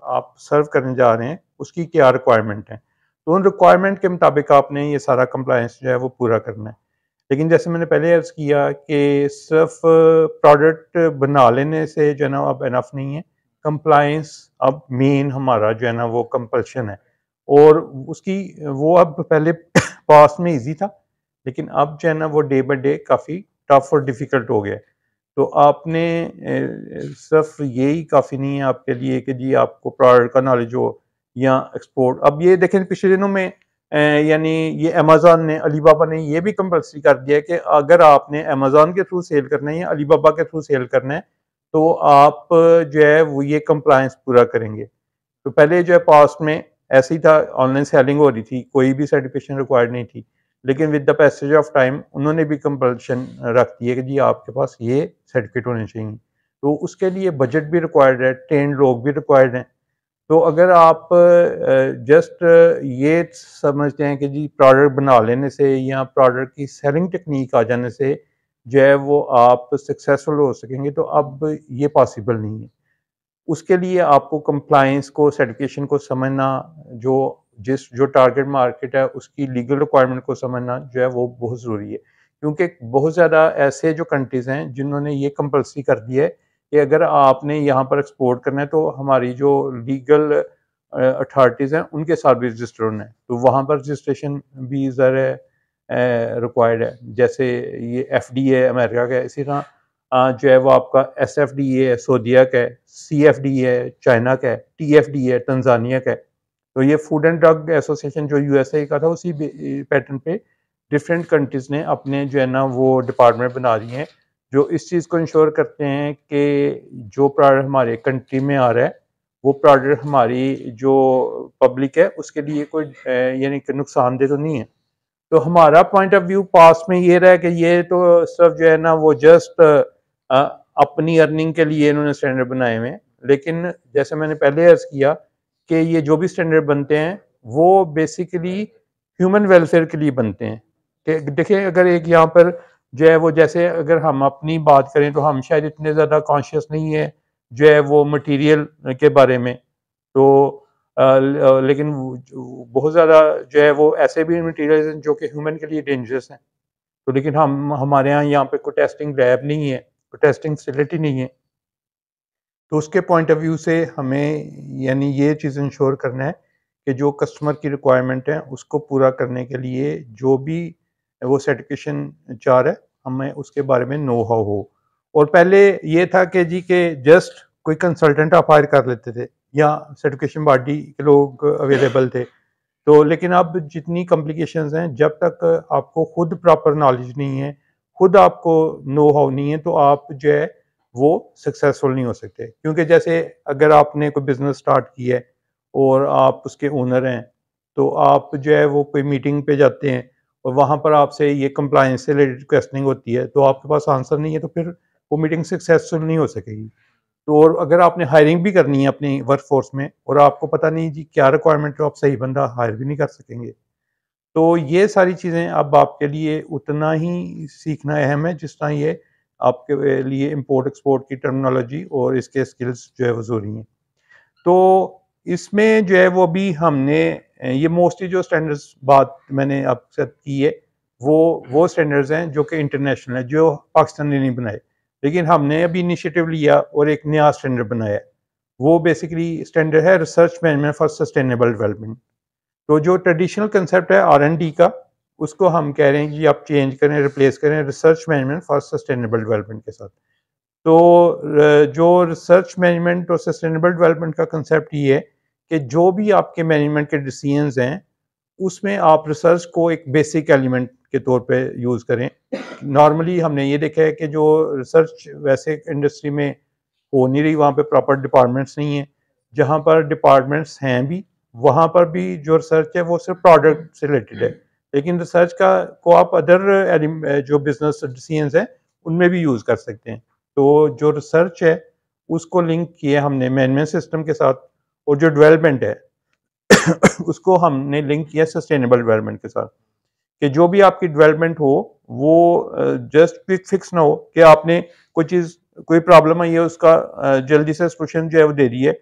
आप सर्व करने जा रहे हैं उसकी क्या रिक्वायरमेंट है। तो उन रिक्वायरमेंट के मुताबिक आपने ये सारा कंप्लायंस जो है वो पूरा करना है। लेकिन जैसे मैंने पहले अर्ज़ किया कि सिर्फ प्रोडक्ट बना लेने से जो है ना अब इनफ नहीं है, कंप्लायंस अब मेन हमारा जो है ना वो कंपल्शन है। और उसकी वो अब पहले पास्ट में ईजी था, लेकिन अब जो है ना वो डे बाय डे काफ़ी टफ और डिफ़िकल्ट हो गया है। तो आपने सिर्फ यही काफ़ी नहीं है आपके लिए कि जी आपको प्रोडक्ट का नॉलेज हो या एक्सपोर्ट। अब ये देखें पिछले दिनों में यानी ये अमेज़न ने, अलीबाबा ने ये भी कंपल्सरी कर दिया है कि अगर आपने अमेज़न के थ्रू सेल करना है या अलीबाबा के थ्रू सेल करना है तो आप जो है वो ये कंप्लायंस पूरा करेंगे। तो पहले जो है पास्ट में ऐसे ही था, ऑनलाइन सेलिंग हो रही थी, कोई भी सर्टिफिकेशन रिक्वायर्ड नहीं थी। लेकिन with the passage of time उन्होंने भी कंपल्शन रख दी है कि जी आपके पास ये सर्टिफिकेट होने चाहिए। तो उसके लिए बजट भी रिक्वायर्ड है, ट्रेन्ड लोग भी रिक्वायर्ड हैं। तो अगर आप जस्ट ये समझते हैं कि जी प्रोडक्ट बना लेने से या प्रोडक्ट की सेलिंग टेक्निक आ जाने से जो है वो आप सक्सेसफुल हो सकेंगे, तो अब ये पॉसिबल नहीं है। उसके लिए आपको कंप्लायंस को, सर्टिफिकेशन को समझना, जो टारगेट मार्केट है उसकी लीगल रिक्वायरमेंट को समझना जो है वो बहुत ज़रूरी है। क्योंकि बहुत ज़्यादा ऐसे जो कंट्रीज़ हैं जिन्होंने ये कंपल्सरी कर दिया है कि अगर आपने यहाँ पर एक्सपोर्ट करना है तो हमारी जो लीगल अथॉरिटीज़ हैं उनके साथ भी रजिस्टर होना है। तो वहाँ पर रजिस्ट्रेशन भी ज़रा रिक्वायर्ड है। जैसे ये एफडीए अमेरिका का है, इसी तरह जो है वो आपका एसएफडीए सऊदीया का है, सीएफडीए चाइना का है, टीएफडीए तंजानिया का है। तो ये फूड एंड ड्रग एसोसिएशन जो यूएसए का था उसी पैटर्न पे डिफरेंट कंट्रीज ने अपने जो है ना वो डिपार्टमेंट बना दिए हैं जो इस चीज़ को इंश्योर करते हैं कि जो प्रोडक्ट हमारे कंट्री में आ रहा है वो प्रोडक्ट हमारी जो पब्लिक है उसके लिए कोई यानी कि नुकसानदेह तो नहीं है। तो हमारा पॉइंट ऑफ व्यू पास में ये रहा कि ये तो सिर्फ जो है ना वो जस्ट अपनी अर्निंग के लिए इन्होंने स्टैंडर्ड बनाए हुए हैं। लेकिन जैसे मैंने पहले अर्ज किया कि ये जो भी स्टैंडर्ड बनते हैं वो बेसिकली ह्यूमन वेलफेयर के लिए बनते हैं। कि देखिए अगर एक यहाँ पर जो है वो, जैसे अगर हम अपनी बात करें तो हम शायद इतने ज़्यादा कॉन्शियस नहीं है जो है वो मटेरियल के बारे में। तो लेकिन बहुत ज़्यादा जो है वो ऐसे भी मटेरियल्स हैं जो कि ह्यूमन के लिए डेंजरस हैं। तो लेकिन हमारे यहाँ पे कोई टेस्टिंग लैब नहीं है, कोई टेस्टिंग फैसिलिटी नहीं है। तो उसके पॉइंट ऑफ व्यू से हमें यानी ये चीज़ इंश्योर करना है कि जो कस्टमर की रिक्वायरमेंट है उसको पूरा करने के लिए जो भी वो सर्टिफिकेशन चाह रहा है हमें उसके बारे में नो हाउ हो। और पहले ये था कि जी के जस्ट कोई कंसल्टेंट आप हायर कर लेते थे या सर्टिफिकेशन बॉडी के लोग अवेलेबल थे। तो लेकिन अब जितनी कॉम्प्लिकेशंस हैं, जब तक आपको खुद प्रॉपर नॉलेज नहीं है, खुद आपको नो हाउ नहीं है, तो आप जो है वो सक्सेसफुल नहीं हो सकते। क्योंकि जैसे अगर आपने कोई बिज़नेस स्टार्ट किया है और आप उसके ओनर हैं, तो आप जो है वो कोई मीटिंग पे जाते हैं और वहाँ पर आपसे ये कंप्लायंस से रिलेटेड क्वेश्चनिंग होती है, तो आपके पास आंसर नहीं है, तो फिर वो मीटिंग सक्सेसफुल नहीं हो सकेगी। तो और अगर आपने हायरिंग भी करनी है अपनी वर्क फोर्स में और आपको पता नहीं जी क्या रिक्वायरमेंट है, तो आप सही बंदा हायर भी नहीं कर सकेंगे। तो ये सारी चीज़ें अब आपके लिए उतना ही सीखना अहम है जितना ये आपके लिए इम्पोर्ट एक्सपोर्ट की टर्मिनोलॉजी और इसके स्किल्स जो है वो ज़रूरी हैं। तो इसमें जो है वो अभी हमने ये मोस्टली जो स्टैंडर्ड्स बात मैंने आपके साथ की है वो स्टैंडर्ड्स हैं जो कि इंटरनेशनल हैं, जो पाकिस्तान ने नहीं बनाए। लेकिन हमने अभी इनिशिएटिव लिया और एक नया स्टैंडर्ड बनाया है। वो बेसिकली स्टैंडर्ड है research management for sustainable development. तो जो ट्रेडिशनल कंसेप्ट है R&D का, उसको हम कह रहे हैं कि आप चेंज करें, रिप्लेस करें research management for sustainable development के साथ। तो जो रिसर्च मैनेजमेंट और सस्टेनेबल डेवलपमेंट का कंसेप्ट ये है कि जो भी आपके मैनेजमेंट के डिसीजंस हैं उसमें आप रिसर्च को एक बेसिक एलिमेंट के तौर पे यूज़ करें। नॉर्मली हमने ये देखा है कि जो रिसर्च वैसे इंडस्ट्री में हो नहीं रही, वहाँ पे प्रॉपर डिपार्टमेंट्स नहीं है। जहाँ पर डिपार्टमेंट्स हैं भी, वहाँ पर भी जो रिसर्च है वो सिर्फ प्रोडक्ट से रिलेटेड है। लेकिन रिसर्च का को आप अदर जो बिजनेस डिसीजंस हैं उनमें भी यूज़ कर सकते हैं। तो जो रिसर्च है उसको लिंक किया हमने मैनेजमेंट सिस्टम के साथ, और जो डेवलपमेंट है उसको हमने लिंक किया सस्टेनेबल डेवलपमेंट के साथ। कि जो भी आपकी डेवलपमेंट हो वो जस्ट क्विक फिक्स ना हो कि आपने कोई चीज़, कोई प्रॉब्लम आई है उसका जल्दी से सॉल्यूशन जो है वो दे दी है,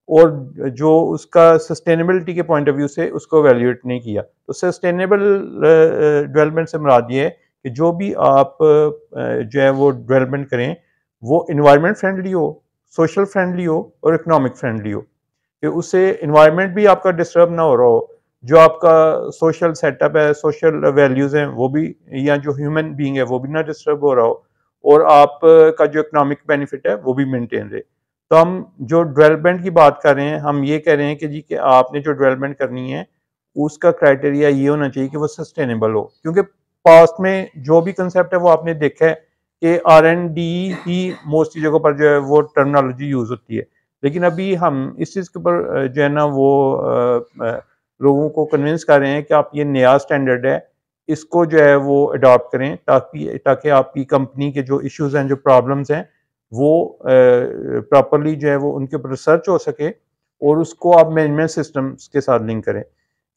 और जो उसका सस्टेनेबिलिटी के पॉइंट ऑफ व्यू से उसको एवेल्यूएट नहीं किया। तो सस्टेनेबल डेवलपमेंट से मुराद ये है कि जो भी आप जो है वो डेवलपमेंट करें वो इन्वायरमेंट फ्रेंडली हो, सोशल फ्रेंडली हो और इकोनॉमिक फ्रेंडली हो, कि उससे इन्वायरमेंट भी आपका डिस्टर्ब ना हो रहा हो, जो आपका सोशल सेटअप है, सोशल वैल्यूज़ हैं वो भी, या जो ह्यूमन बीइंग है वो भी ना डिस्टर्ब हो रहा हो, और आप का जो इकोनॉमिक बेनिफिट है वो भी मेंटेन रहे। तो हम जो डेवलपमेंट की बात कर रहे हैं, हम ये कह रहे हैं कि जी कि आपने जो डेवलपमेंट करनी है उसका क्राइटेरिया ये होना चाहिए कि वो सस्टेनेबल हो, क्योंकि पास्ट में जो भी कंसेप्ट है वो आपने देखा है कि R&D ही मोस्टली जगहों पर जो है वो टर्मिनोलॉजी यूज़ होती है। लेकिन अभी हम इस चीज़ के ऊपर जो है ना वो लोगों को कन्विंस कर रहे हैं कि आप ये नया स्टैंडर्ड है, इसको जो है वो अडॉप्ट करें, ताकि ताकि आपकी कंपनी के जो इश्यूज़ हैं, जो प्रॉब्लम्स हैं, वो प्रॉपर्ली जो है वो उनके ऊपर रिसर्च हो सके और उसको आप मैनेजमेंट सिस्टम्स के साथ लिंक करें।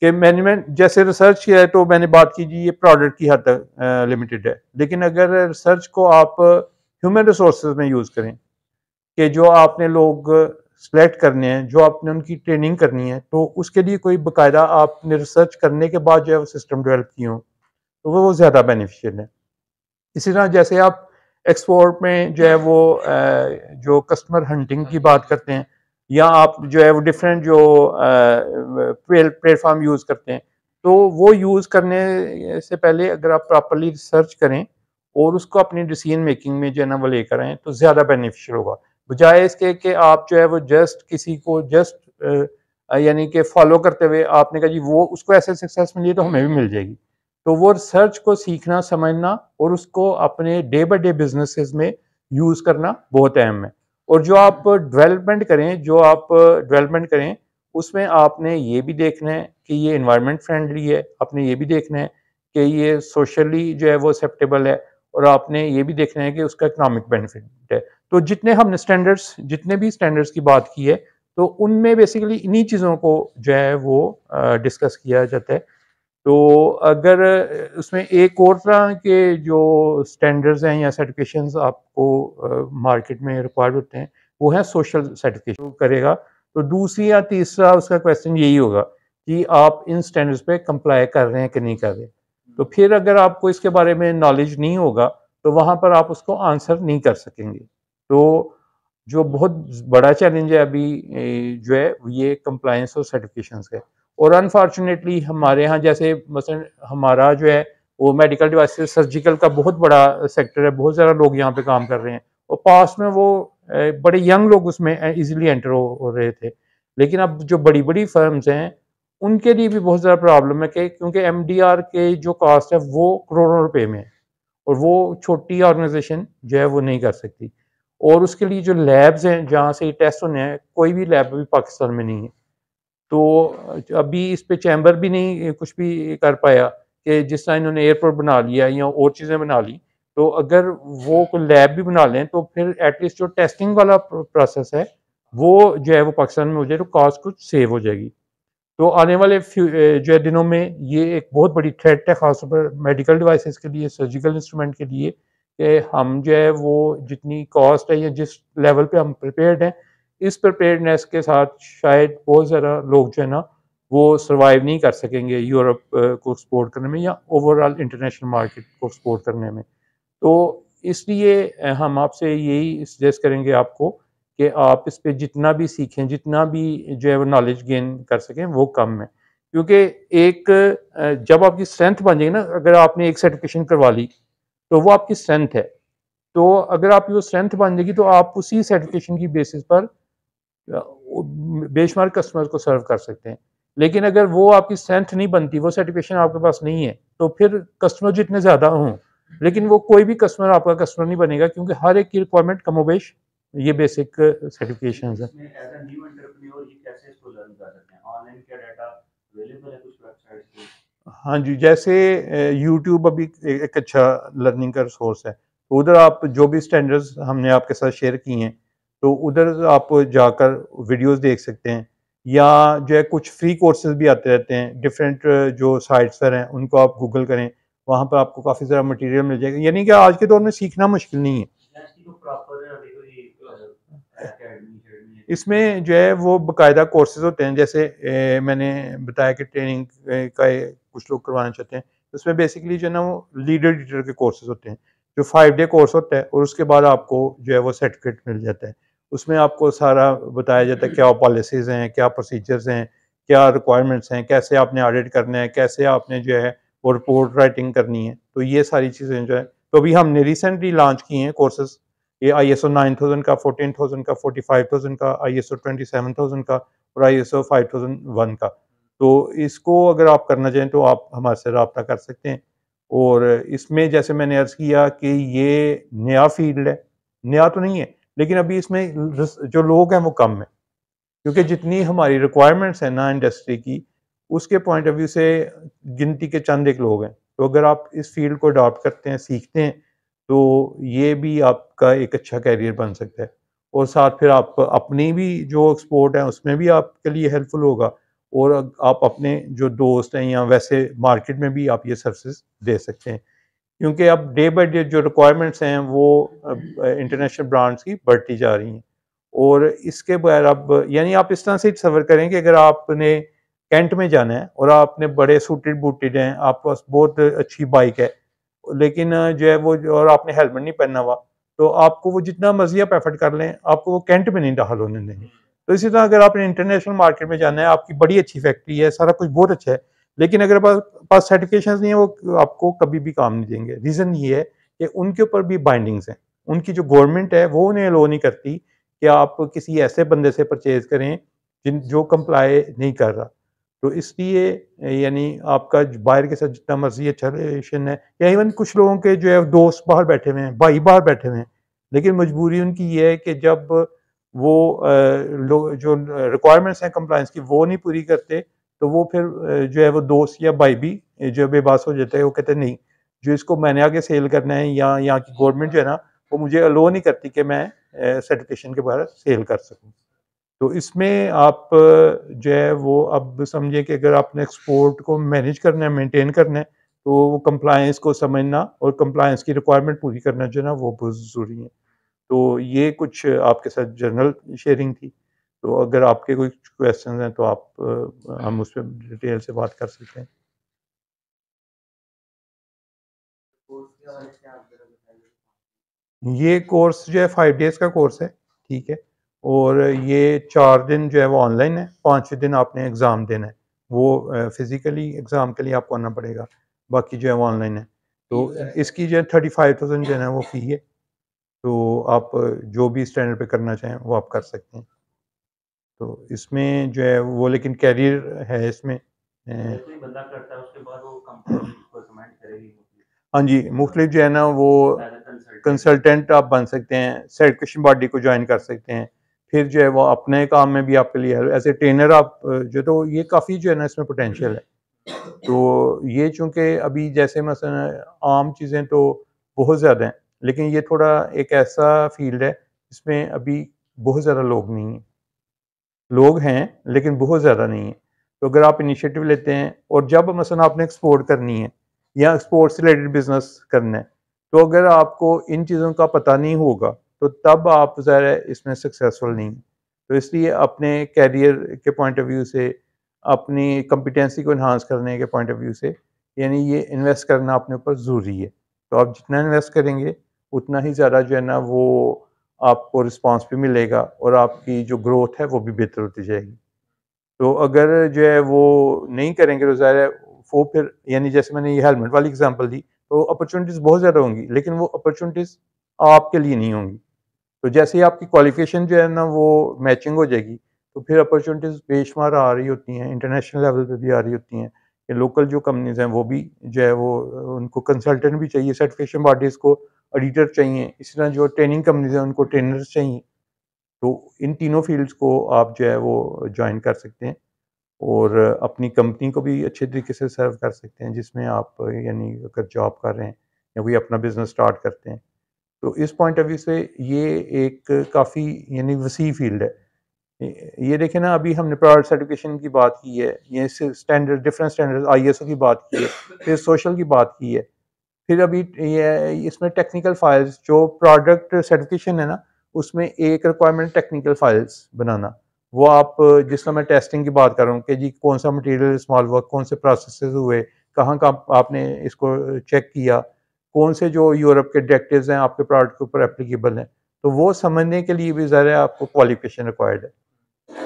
कि मैनेजमेंट जैसे रिसर्च किया है तो मैंने बात की जी ये प्रोडक्ट की हद तक लिमिटेड है, लेकिन अगर रिसर्च को आप ह्यूमन रिसोर्सेज में यूज़ करें कि जो आपने लोग सेलेक्ट करने हैं, जो आपने उनकी ट्रेनिंग करनी है, तो उसके लिए कोई बाकायदा आपने रिसर्च करने के बाद जो है वो सिस्टम डेवलप किए हों, तो वो ज़्यादा बेनिफिशियल है। इसी तरह जैसे आप एक्सपोर्ट में जो है वो जो कस्टमर हंटिंग की बात करते हैं, या आप जो है वो डिफरेंट जो प्लेटफॉर्म यूज़ करते हैं, तो वो यूज़ करने से पहले अगर आप प्रॉपर्ली रिसर्च करें और उसको अपनी डिसीजन मेकिंग में जो है ना वो लेकर आएँ, तो ज़्यादा बेनिफिशियल होगा, बजाय इसके कि आप जो है वो जस्ट किसी को जस्ट यानी कि फॉलो करते हुए आपने कहा जी वो उसको ऐसे सक्सेस मिली है तो हमें भी मिल जाएगी। तो वो रिसर्च को सीखना, समझना और उसको अपने डे बाय डे बिज़नेसेस में यूज़ करना बहुत अहम है। और जो आप डेवलपमेंट करें, उसमें आपने ये भी देखना है कि ये एनवायरनमेंट फ्रेंडली है, आपने ये भी देखना है कि ये सोशली जो है वो एक्सेप्टेबल है, और आपने ये भी देखना है कि उसका इकोनॉमिक बेनिफिट है। तो जितने भी स्टैंडर्ड्स की बात की है, तो उनमें बेसिकली इन्हीं चीज़ों को जो है वो डिस्कस किया जाता है। तो अगर उसमें एक और तरह के जो स्टैंडर्ड्स हैं या सर्टिफिकेशंस आपको मार्केट में रिक्वायर्ड होते हैं, वो है सोशल सर्टिफिकेशन करेगा। तो दूसरी या तीसरा उसका क्वेश्चन यही होगा कि आप इन स्टैंडर्ड्स पे कंप्लाई कर रहे हैं कि नहीं कर रहे। तो फिर अगर आपको इसके बारे में नॉलेज नहीं होगा, तो वहाँ पर आप उसको आंसर नहीं कर सकेंगे। तो जो बहुत बड़ा चैलेंज है अभी जो है ये कंप्लायंस और सर्टिफिकेशंस है। और अनफॉर्चुनेटली हमारे यहाँ जैसे मसलन हमारा जो है वो मेडिकल डिवाइसेस सर्जिकल का बहुत बड़ा सेक्टर है, बहुत ज़्यादा लोग यहाँ पे काम कर रहे हैं, और पास में वो बड़े यंग लोग उसमें इजीली एंटर हो रहे थे। लेकिन अब जो बड़ी बड़ी फर्म्स हैं उनके लिए भी बहुत ज़्यादा प्रॉब्लम है कि क्योंकि एमडीआर के जो कॉस्ट है वो करोड़ों रुपए में है, और वो छोटी ऑर्गेनाइजेशन जो है वो नहीं कर सकती। और उसके लिए जो लैब्स हैं जहाँ से ये टेस्ट होने हैं, कोई भी लैब अभी पाकिस्तान में नहीं है। तो अभी इस पे चैम्बर भी नहीं कुछ भी कर पाया कि जिस तरह इन्होंने एयरपोर्ट बना लिया या और चीज़ें बना ली, तो अगर वो कोई लैब भी बना लें तो फिर एटलीस्ट जो टेस्टिंग वाला प्रोसेस है वो जो है वो पाकिस्तान में हो जाए तो कॉस्ट कुछ सेव हो जाएगी। तो आने वाले जो है दिनों में ये एक बहुत बड़ी थ्रेट है, खासतौर पर मेडिकल डिवाइसेस के लिए, सर्जिकल इंस्ट्रूमेंट के लिए, कि हम जो है वो जितनी कॉस्ट है या जिस लेवल पे हम प्रिपेयर्ड हैं, इस प्रिपेयर्डनेस के साथ शायद बहुत ज़्यादा लोग जो है ना वो सर्वाइव नहीं कर सकेंगे यूरोप को एक्सपोर्ट करने में या ओवरऑल इंटरनेशनल मार्केट को एक्सपोर्ट करने में। तो इसलिए हम आपसे यही सजेस्ट करेंगे आपको कि आप इस पे जितना भी सीखें, जितना भी जो है वो नॉलेज गेन कर सकें, वो कम है। क्योंकि एक जब आपकी स्ट्रेंथ बन जाएगी ना, अगर आपने एक सर्टिफिकेशन करवा ली, तो वो आपकी स्ट्रेंथ है। तो अगर आपकी वो स्ट्रेंथ बन जाएगी, तो आप उसी सर्टिफिकेशन की बेसिस पर बेशुमार कस्टमर को सर्व कर सकते हैं। लेकिन अगर वो आपकी स्ट्रेंथ नहीं बनती, वो सर्टिफिकेशन आपके पास नहीं है, तो फिर कस्टमर जितने ज़्यादा हों, लेकिन वो कोई भी कस्टमर आपका कस्टमर नहीं बनेगा, क्योंकि हर एक की रिक्वायरमेंट कमोबेश ये बेसिक सर्टिफिकेशंस हैं। इसमें एज़ अ न्यू एंटरप्रेन्योर ये कैसे इसको लर्न कर सकते हैं? ऑनलाइन क्या डाटा अवेलेबल है कुछ वेबसाइट्स पे? हाँ जी, जैसे यूट्यूब अभी एक अच्छा लर्निंग का रिसोर्स है। तो उधर आप जो भी स्टैंडर्ड्स हमने आपके साथ शेयर किए हैं, तो उधर आप जाकर वीडियोज़ देख सकते हैं, या जो है कुछ फ्री कोर्सेज़ भी आते रहते हैं, डिफरेंट जो साइट्स पर हैं, उनको आप गूगल करें, वहाँ पर आपको काफ़ी सारा मटीरियल मिल जाएगा। यानी कि आज के दौर में सीखना मुश्किल नहीं है। या इसकी कोई प्रॉपर अभी कोई अकेडमी इसमें जो है वो बाकायदा कोर्सेज होते हैं, जैसे मैंने बताया कि ट्रेनिंग का कुछ लोग करवाना चाहते हैं। उसमें बेसिकली जो है ना वो लीडर लीडर के कोर्सेज होते हैं, जो 5 डे कोर्स होता है, और उसके बाद आपको जो है वो सर्टिफिकेट मिल जाता है। उसमें आपको सारा बताया जाता है क्या पॉलिसीज़ हैं, क्या प्रोसीजर्स हैं, क्या रिक्वायरमेंट्स हैं, कैसे आपने ऑडिट करना है, कैसे आपने जो है वो रिपोर्ट राइटिंग करनी है। तो ये सारी चीज़ें जो है, तो अभी हमने रिसेंटली लॉन्च किए हैं कोर्सेज। ये ISO 9000 का, 14000 का, 45000 का, ISO 27000 का और ISO 5001 का। तो इसको अगर आप करना चाहें तो आप हमारे से रब्ता कर सकते हैं। और इसमें जैसे मैंने अर्ज़ किया कि ये नया फील्ड है, नया तो नहीं है, लेकिन अभी इसमें जो लोग हैं वो कम है, क्योंकि जितनी हमारी रिक्वायरमेंट्स हैं ना इंडस्ट्री की, उसके पॉइंट ऑफ व्यू से गिनती के चंद एक लोग हैं। तो अगर आप इस फील्ड को अडॉप्ट करते हैं, सीखते हैं, तो ये भी आपका एक अच्छा करियर बन सकता है। और साथ फिर आप अपनी भी जो एक्सपोर्ट है उसमें भी आपके लिए हेल्पफुल होगा, और आप अपने जो दोस्त हैं या वैसे मार्केट में भी आप ये सर्विसेज दे सकते हैं, क्योंकि अब डे बाय डे जो रिक्वायरमेंट्स हैं वो इंटरनेशनल ब्रांड्स की बढ़ती जा रही हैं। और इसके बगैर अब यानी आप इस तरह से तसव्वुर करें कि अगर आपने कैंट में जाना है और आपने बड़े सूटेड बूटेड हैं, आपके पास बहुत अच्छी बाइक है, लेकिन जो है वो और आपने हेलमेट नहीं पहना हुआ, तो आपको वो जितना मर्जी आप एफर्ट कर लें, आपको वो कैंट में नहीं दाखिल होने देंगे। तो इसी तरह अगर आपने इंटरनेशनल मार्केट में जाना है, आपकी बड़ी अच्छी फैक्ट्री है, सारा कुछ बहुत अच्छा है, लेकिन अगर पास पास सर्टिफिकेशंस नहीं है, वो आपको कभी भी काम नहीं देंगे। रीज़न ये है कि उनके ऊपर भी बाइंडिंग्स हैं। उनकी जो गवर्नमेंट है वो उन्हें अलाउ नहीं करती कि आप किसी ऐसे बंदे से परचेज़ करें जो कंप्लाई नहीं कर रहा। तो इसलिए यानी आपका बाहर के साथ जितना मर्ज़ी अच्छा रिलेशन है, या इवन कुछ लोगों के जो है दोस्त बाहर बैठे हुए हैं, भाई बाहर बैठे हुए हैं, लेकिन मजबूरी उनकी ये है कि जब वो लोग जो रिक्वायरमेंट्स हैं कंप्लायंस की वो नहीं पूरी करते, तो वो फिर जो है वो दोस्त या भाई भी जो बेबस हो जाता है। वो कहते हैं नहीं, जो इसको मैंने आगे सेल करना है, या यहाँ की गवर्नमेंट जो है ना वो मुझे अलाउ नहीं करती कि मैं सर्टिफिकेशन के बाहर सेल कर सकूँ। तो इसमें आप जो है वो अब समझिए कि अगर आपने एक्सपोर्ट को मैनेज करना है, मेंटेन करना है, तो वो कंप्लायंस को समझना और कंप्लायंस की रिक्वायरमेंट पूरी करना जो है ना वो बहुत ज़रूरी है। तो ये कुछ आपके साथ जनरल शेयरिंग थी। तो अगर आपके कोई क्वेश्चन हैं तो आप हम उस पर डिटेल से बात कर सकते हैं। ये कोर्स जो है 5 डेज़ का कोर्स है, ठीक है। और ये 4 दिन जो है वो ऑनलाइन है, 5वें दिन आपने एग्ज़ाम देना है। वो फिज़िकली एग्ज़ाम के लिए आपको आना पड़ेगा, बाकी जो है वो ऑनलाइन है। तो इसकी जो है 35,000 जो है ना वो फ़ी है। तो आप जो भी स्टैंडर्ड पे करना चाहें वो आप कर सकते हैं। तो इसमें जो है वो लेकिन कैरियर है इसमें कोई बंदा करता है उसके बाद वो कंपनी उसको रिकमेंड करेगी हाँ जी, मुख्तलिफ जो है ना वो एज अ कंसल्टेंट। कंसल्टेंट आप बन सकते हैं, सर्टिफिकेशन बॉडी को जॉइन कर सकते हैं। फिर जो है वो अपने काम में भी आपके लिए एज़ ए ट्रेनर आप जो, तो ये काफ़ी जो है ना इसमें पोटेंशियल है। तो ये चूँकि अभी जैसे मसलन आम चीज़ें तो बहुत ज़्यादा हैं, लेकिन ये थोड़ा एक ऐसा फ़ील्ड है जिसमें अभी बहुत ज़्यादा लोग नहीं हैं। लोग हैं लेकिन बहुत ज़्यादा नहीं हैं। तो अगर आप इनिशिएटिव लेते हैं और जब मसलन आपने एक्सपोर्ट करनी है या एक्सपोर्ट से रिलेटेड बिज़नेस करना है, तो अगर आपको इन चीज़ों का पता नहीं होगा, तो तब आप ज़ाहिर है इसमें सक्सेसफुल नहीं हैं। तो इसलिए अपने करियर के पॉइंट ऑफ व्यू से, अपनी कॉम्पिटेंसी को एनहांस करने के पॉइंट ऑफ व्यू से, यानी ये इन्वेस्ट करना अपने ऊपर ज़रूरी है। तो आप जितना इन्वेस्ट करेंगे, उतना ही ज़्यादा जो है ना वो आपको रिस्पॉन्स भी मिलेगा, और आपकी जो ग्रोथ है वो भी बेहतर होती जाएगी। तो अगर जो है वो नहीं करेंगे तो ज़ाहिर है वो फिर, यानी जैसे मैंने ये हेलमेट वाली एग्ज़ाम्पल दी, तो अपॉर्च्युनिटीज़ बहुत ज़्यादा होंगी, लेकिन वो अपॉर्च्युनिटीज़ आपके लिए नहीं होंगी। तो जैसे ही आपकी क्वालिफ़िकेशन जो है ना वो मैचिंग हो जाएगी, तो फिर अपॉर्च्युनिटीज़ बेशुमार आ रही होती हैं, इंटरनेशनल लेवल पे भी आ रही होती हैं। कि लोकल जो कंपनीज़ हैं वो भी जो है वो उनको कंसल्टेंट भी चाहिए, सर्टिफिकेशन बॉडीज़ को ऑडिटर चाहिए, इसी तरह जो ट्रेनिंग कंपनीज़ हैं उनको ट्रेनर्स चाहिए। तो इन तीनों फ़ील्ड्स को आप जो है वो जॉइन कर सकते हैं, और अपनी कंपनी को भी अच्छे तरीके से सर्व कर सकते हैं, जिसमें आप यानी अगर जॉब कर रहे हैं या कोई अपना बिज़नेस स्टार्ट करते हैं। तो इस पॉइंट ऑफ व्यू से ये एक काफ़ी यानी वसी फील्ड है। ये देखें ना, अभी हमने प्रोडक्ट सर्टिफिकेशन की बात की है, ये स्टैंडर्ड डिफरेंट स्टैंडर्ड ISO की बात की है, फिर सोशल की बात की है, फिर अभी ये इसमें टेक्निकल फाइल्स जो प्रोडक्ट सर्टिफिकेशन है ना, उसमें एक रिक्वायरमेंट टेक्निकल फाइल्स बनाना। वो आप जिस समय टेस्टिंग की बात कर रहा हूँ कि जी कौन सा मटेरियल इस्तेमाल हुआ, कौन से प्रोसेसेस हुए, कहाँ का आपने इसको चेक किया, कौन से जो यूरोप के डायरेक्टिव्स हैं आपके प्रोडक्ट के ऊपर एप्लीकेबल हैं, तो वो समझने के लिए भी ज़रा आपको क्वालिफिकेशन रिक्वायर्ड है।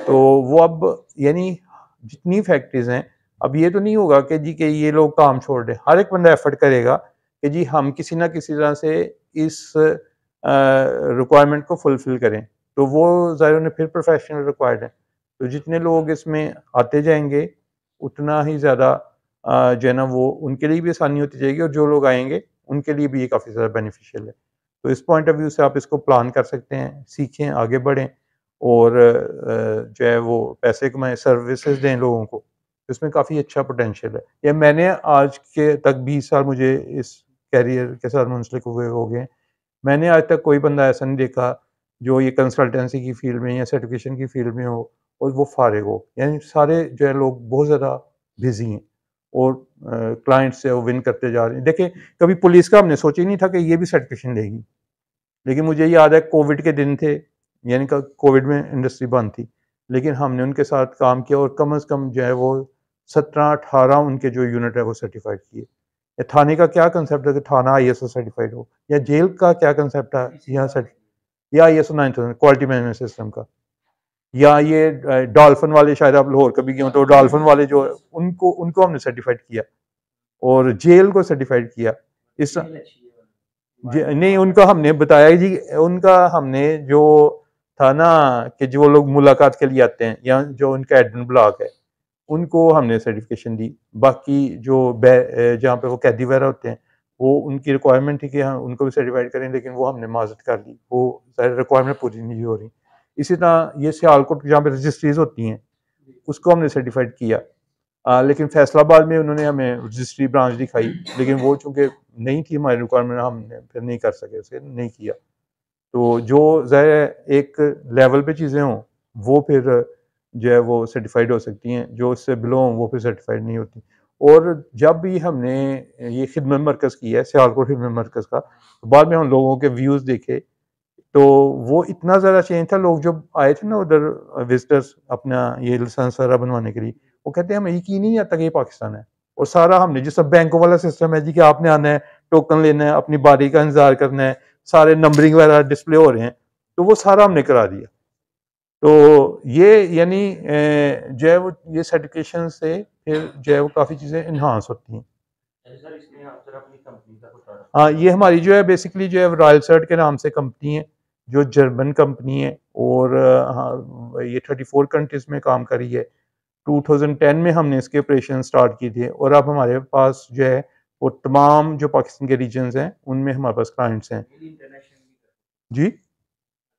तो वो अब यानी जितनी फैक्ट्रीज हैं, अब ये तो नहीं होगा कि जी कि ये लोग काम छोड़ दें, हर एक बंदा एफर्ट करेगा कि जी हम किसी ना किसी तरह से इस रिक्वायरमेंट को फुलफिल करें। तो वो ज़ाहिर उन्हें फिर प्रोफेशनल रिक्वायर्ड है। तो जितने लोग इसमें आते जाएंगे उतना ही ज़्यादा जो है ना वो उनके लिए भी आसानी होती जाएगी, और जो लोग आएंगे उनके लिए भी ये काफ़ी ज़्यादा बेनिफिशियल है। तो इस पॉइंट ऑफ व्यू से आप इसको प्लान कर सकते हैं, सीखें, आगे बढ़ें, और जो है वो पैसे कमाएं, सर्विसेज दें लोगों को। इसमें काफ़ी अच्छा पोटेंशियल है। या मैंने आज के तक 20 साल मुझे इस कैरियर के साथ मुंसलिक हुए हो गए, मैंने आज तक कोई बंदा ऐसा नहीं देखा जो ये कंसल्टेंसी की फील्ड में या सर्टिफिकेशन की फील्ड में हो और वो फारिग हो। यानी सारे जो है लोग बहुत ज़्यादा बिजी हैं, और क्लाइंट से वो विन करते जा रहे हैं। देखिए, कभी पुलिस का हमने सोचा ही नहीं था कि ये भी सर्टिफिकेशन लेगी, लेकिन मुझे याद है कोविड के दिन थे, यानी कि कोविड में इंडस्ट्री बंद थी, लेकिन हमने उनके साथ काम किया और कम से कम जो है वो 17-18 उनके जो यूनिट है वो सर्टिफाइड किए। या थाने का क्या कंसेप्ट है कि थाना ISO सर्टिफाइड हो, या जेल का क्या कंसेप्ट है यहाँ सर्टिफाइड, या ISO 9000 क्वालिटी मैनेजमेंट सिस्टम का, या ये डॉल्फिन वाले, शायद आप लाहौर कभी गए हो तो डॉल्फिन वाले जो उनको उनको हमने सर्टिफाइड किया, और जेल को सर्टिफाइड किया। इस नहीं, उनका हमने बताया जी, उनका हमने जो था ना कि जो लोग मुलाकात के लिए आते हैं या जो उनका एडमिन ब्लॉक है उनको हमने सर्टिफिकेशन दी। बाकी जो जहाँ पे वो कैदी वगैरह होते हैं वो उनकी रिक्वायरमेंट थी कि हाँ उनको भी सर्टिफाइड करें, लेकिन वो हमने माजत कर ली, वो रिक्वायरमेंट पूरी नहीं हो रही। इसी तरह ये सियालकोट जहाँ पे रजिस्ट्रीज होती हैं उसको हमने सर्टिफाइड किया। लेकिन फैसलाबाद में उन्होंने हमें रजिस्ट्री ब्रांच दिखाई, लेकिन वो चूँकि नहीं थी हमारी रिक्वायरमेंट, हमने फिर नहीं कर सके, उसे नहीं किया। तो जो ज़ाहिर एक लेवल पे चीज़ें हों वो फिर जो है वो सर्टिफाइड हो सकती हैं, जो इससे बिलो हों वो फिर सर्टिफाइड नहीं होती। और जब भी हमने ये खिदमत मरकज़ किया है, सियालकोट खिदमत मरकज़ का, तो बाद में हम लोगों के व्यूज़ देखे तो वो इतना ज़्यादा चेंज था। लोग जब आए थे ना उधर विजिटर्स अपना ये लाइसेंस वगैरह बनवाने के लिए, वो कहते हैं हमें यकीन ही नहीं आता कि ये पाकिस्तान है। और सारा हमने जो सब बैंकों वाला सिस्टम है जी कि आपने आना है, टोकन लेना है, अपनी बारी का इंतजार करना है, सारे नंबरिंग वगैरह डिस्प्ले हो रहे हैं, तो वो सारा हमने करा दिया। तो ये यानी जो है वो ये सर्टिफिकेशन से फिर जो है वो काफ़ी चीज़ें इन्हांस होती हैं। सर इसमें आप जरा अपनी कंपनी का कुछ और हाँ, ये हमारी जो है बेसिकली जो है रॉयल सर्ट के नाम से कंपनी है, जो जर्मन कंपनी है, और हाँ ये 34 कंट्रीज में काम करी है। 2010 में हमने इसके ऑपरेशन स्टार्ट की थी, और अब हमारे पास जो है वो तमाम जो पाकिस्तान के रीजन्स हैं उनमें हमारे पास क्लाइंट्स हैं। जी,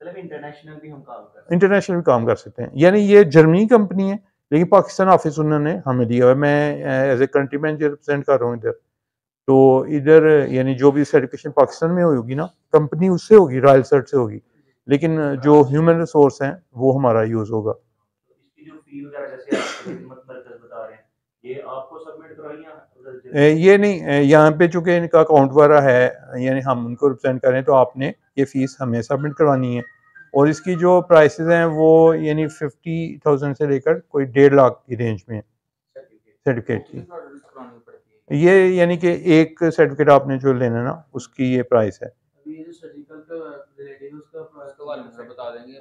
मतलब इंटरनेशनल भी हम काम कर इंटरनेशनल काम कर सकते हैं। यानी ये जर्मनी कंपनी है, लेकिन पाकिस्तान ऑफिस उन्होंने हमें दिया हुआ है। मैं as a country manager represent कर रहा हूँ इधर। तो इधर यानी जो भी सर्टिफिकेशन पाकिस्तान में होगी ना, कंपनी उससे होगी, रॉयल सर्ट से होगी, लेकिन जो ह्यूमन रिसोर्स हैं वो हमारा यूज़ होगा। इसकी जो फी वगैरह जैसे आप खिदमत मरकज़ बता रहे हैं, ये आपको सबमिट करवाई या उधर ये नहीं, यहाँ पे चूंकि इनका अकाउंट वाला है, यानी हम उनको रिप्रेजेंट करें, तो आपने ये फीस हमें सबमिट करवानी है। और इसकी जो प्राइसेस हैं वो यानी 50,000 से लेकर कोई 1.5 लाख की रेंज में है सर्टिफिकेट की। ये यानी कि एक सर्टिफिकेट आपने जो लेना ना उसकी ये प्राइस है।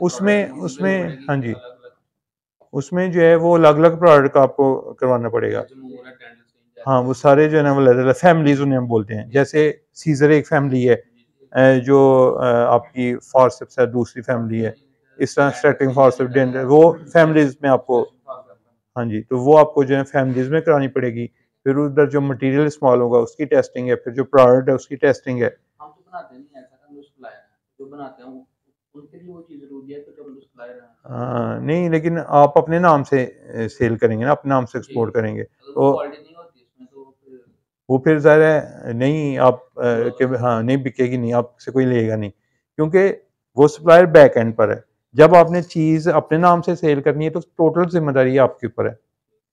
उसमें उसमें हाँ जी, उसमें जो है वो अलग अलग प्रोडक्ट का आपको करवाना पड़ेगा। हाँ, वो सारे जो है ना वो अलग अलग फैमिलीज उन्हें हम बोलते हैं। जैसे सीजर एक फैमिली है, जो आपकी फॉरसेप्स है दूसरी फैमिली है, इस तरह स्ट्रेटिंग फॉरसेप्स डेंटल, वो फैमिलीज में आपको, हाँ जी, तो वो आपको जो है फैमिलीज में करानी पड़ेगी। फिर उधर जो मटेरियल इस्तेमाल होगा उसकी टेस्टिंग है, फिर जो प्रोडक्ट है उसकी टेस्टिंग है। हम तो बनाते नहीं ऐसा हम सप्लायर हैं जो बनाते हैं उनके लिए वो चीज़ ज़रूरी है तो जब सप्लायर हैं नहीं, लेकिन आप अपने नाम से सेल करेंगे ना, अपने नाम से एक्सपोर्ट करेंगे, तो क्वालिटी नहीं होती इसमें तो फिर वो फिर ज़ाहिर है नहीं आप कि हाँ, नहीं बिकेगी, नहीं आपसे कोई लेगा नहीं, क्योंकि वो सप्लायर बैक एंड पर है। जब आपने चीज़ अपने नाम से सेल करनी है तो टोटल जिम्मेदारी आपके ऊपर है,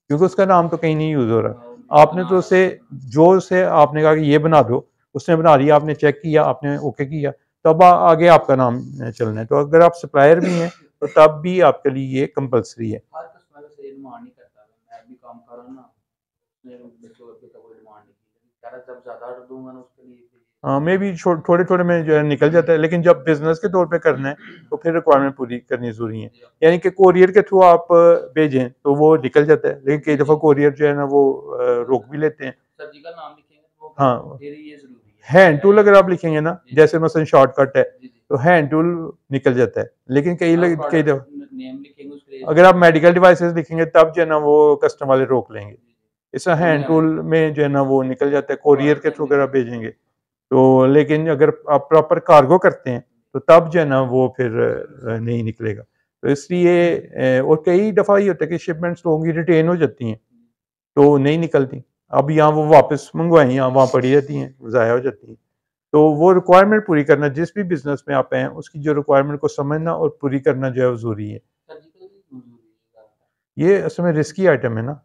क्योंकि उसका नाम तो कहीं नहीं यूज़ हो रहा। आपने तो उसे जो उसे आपने कहा कि ये बना दो, उसने बना लिया, आपने चेक किया, आपने ओके किया, तब आगे आपका नाम चलना है। तो अगर आप सप्लायर भी हैं तो तब भी आपके लिए ये कंपलसरी है। हर कस्टमर से डिमांड नहीं करता, मैं भी काम कर रहा हूँ ना, उसने बच्चों अभी तक कोई डिमांड नहीं की, कह रहा जब ज़्यादा ऑर्डर दूंगा ना उसके लिए हाँ, मैं भी थोड़े थोड़े में जो है निकल जाता है, लेकिन जब बिजनेस के तौर पे करना है तो फिर रिक्वायरमेंट पूरी करनी जरूरी है। यानी कि कोरियर के थ्रू आप भेजें तो वो निकल जाता है, लेकिन कई दफ़ा कोरियर जो है ना वो रोक भी लेते हैं। सर्जिकल नाम लिखेंगे तो वो हाँ, फिर ये जरूरी है। हैंड टूल अगर आप लिखेंगे ना, जैसे मसलन शॉर्टकट है तो हैंड टूल निकल जाता है, लेकिन कई दफ़ा नेम लिखेंगे उसके लिए, अगर आप मेडिकल डिवाइसेस लिखेंगे तब जो है ना वो कस्टम वाले रोक लेंगे। इसका हैंड टूल में जो है ना वो निकल जाता है, कोरियर के थ्रू अगर आप भेजेंगे तो। लेकिन अगर आप प्रॉपर कार्गो करते हैं तो तब जो है ना वो फिर नहीं निकलेगा। तो इसलिए और कई दफ़ा ये होता है कि शिपमेंट्स लोगों की रिटेन हो जाती हैं तो नहीं निकलती। अब यहाँ वो वापस मंगवाएं, यहाँ वहाँ पड़ी रहती हैं, ज़ाया हो जाती हैं। तो वो रिक्वायरमेंट पूरी करना, जिस भी बिजनेस में आप हैं उसकी जो रिक्वायरमेंट को समझना और पूरी करना जो है वो ज़रूरी है। ये असल में रिस्की आइटम है ना,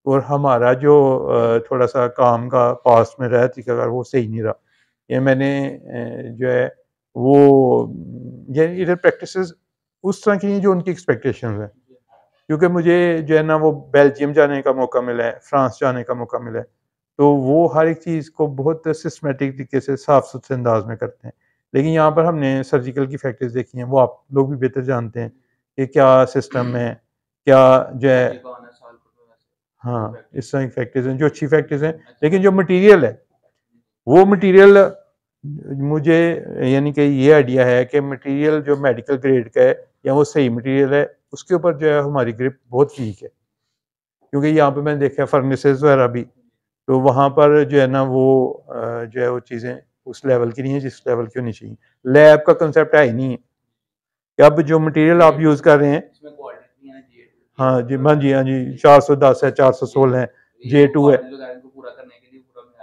और हमारा जो थोड़ा सा काम का पास्ट में रहा तरीकाकार वो सही नहीं रहा। ये मैंने जो है वो ये इधर प्रैक्टिसेस उस तरह की हैं जो उनकी एक्सपेक्टेशंस हैं। क्योंकि मुझे जो है ना वो बेल्जियम जाने का मौका मिला है, फ्रांस जाने का मौका मिला है, तो वो हर एक चीज़ को बहुत सिस्टमेटिक तरीके से साफ सुथरे अंदाज में करते हैं। लेकिन यहाँ पर हमने सर्जिकल की फैक्ट्रीज देखी हैं, वो आप लोग भी बेहतर जानते हैं कि क्या सिस्टम है, क्या जो है। हाँ, इस तरह की फैक्ट्रीज हैं जो अच्छी फैक्ट्रीज हैं, लेकिन जो मटीरियल है वो मटीरियल मुझे यानी कि ये आइडिया है कि मटीरियल जो मेडिकल ग्रेड का है या वो सही मटीरियल है, उसके ऊपर जो है हमारी ग्रिप बहुत वीक है। क्योंकि यहाँ पे मैंने देखा फर्नेसेस वगैरह भी, तो वहाँ पर जो है ना वो जो है वो चीज़ें उस लेवल की नहीं है जिस लेवल की होनी चाहिए। लैब का कंसेप्ट है ही नहीं है कि अब जो मटेरियल आप यूज़ कर रहे हैं। हाँ जी, हाँ जी, हाँ जी, 410 है, 416 है, J2 है,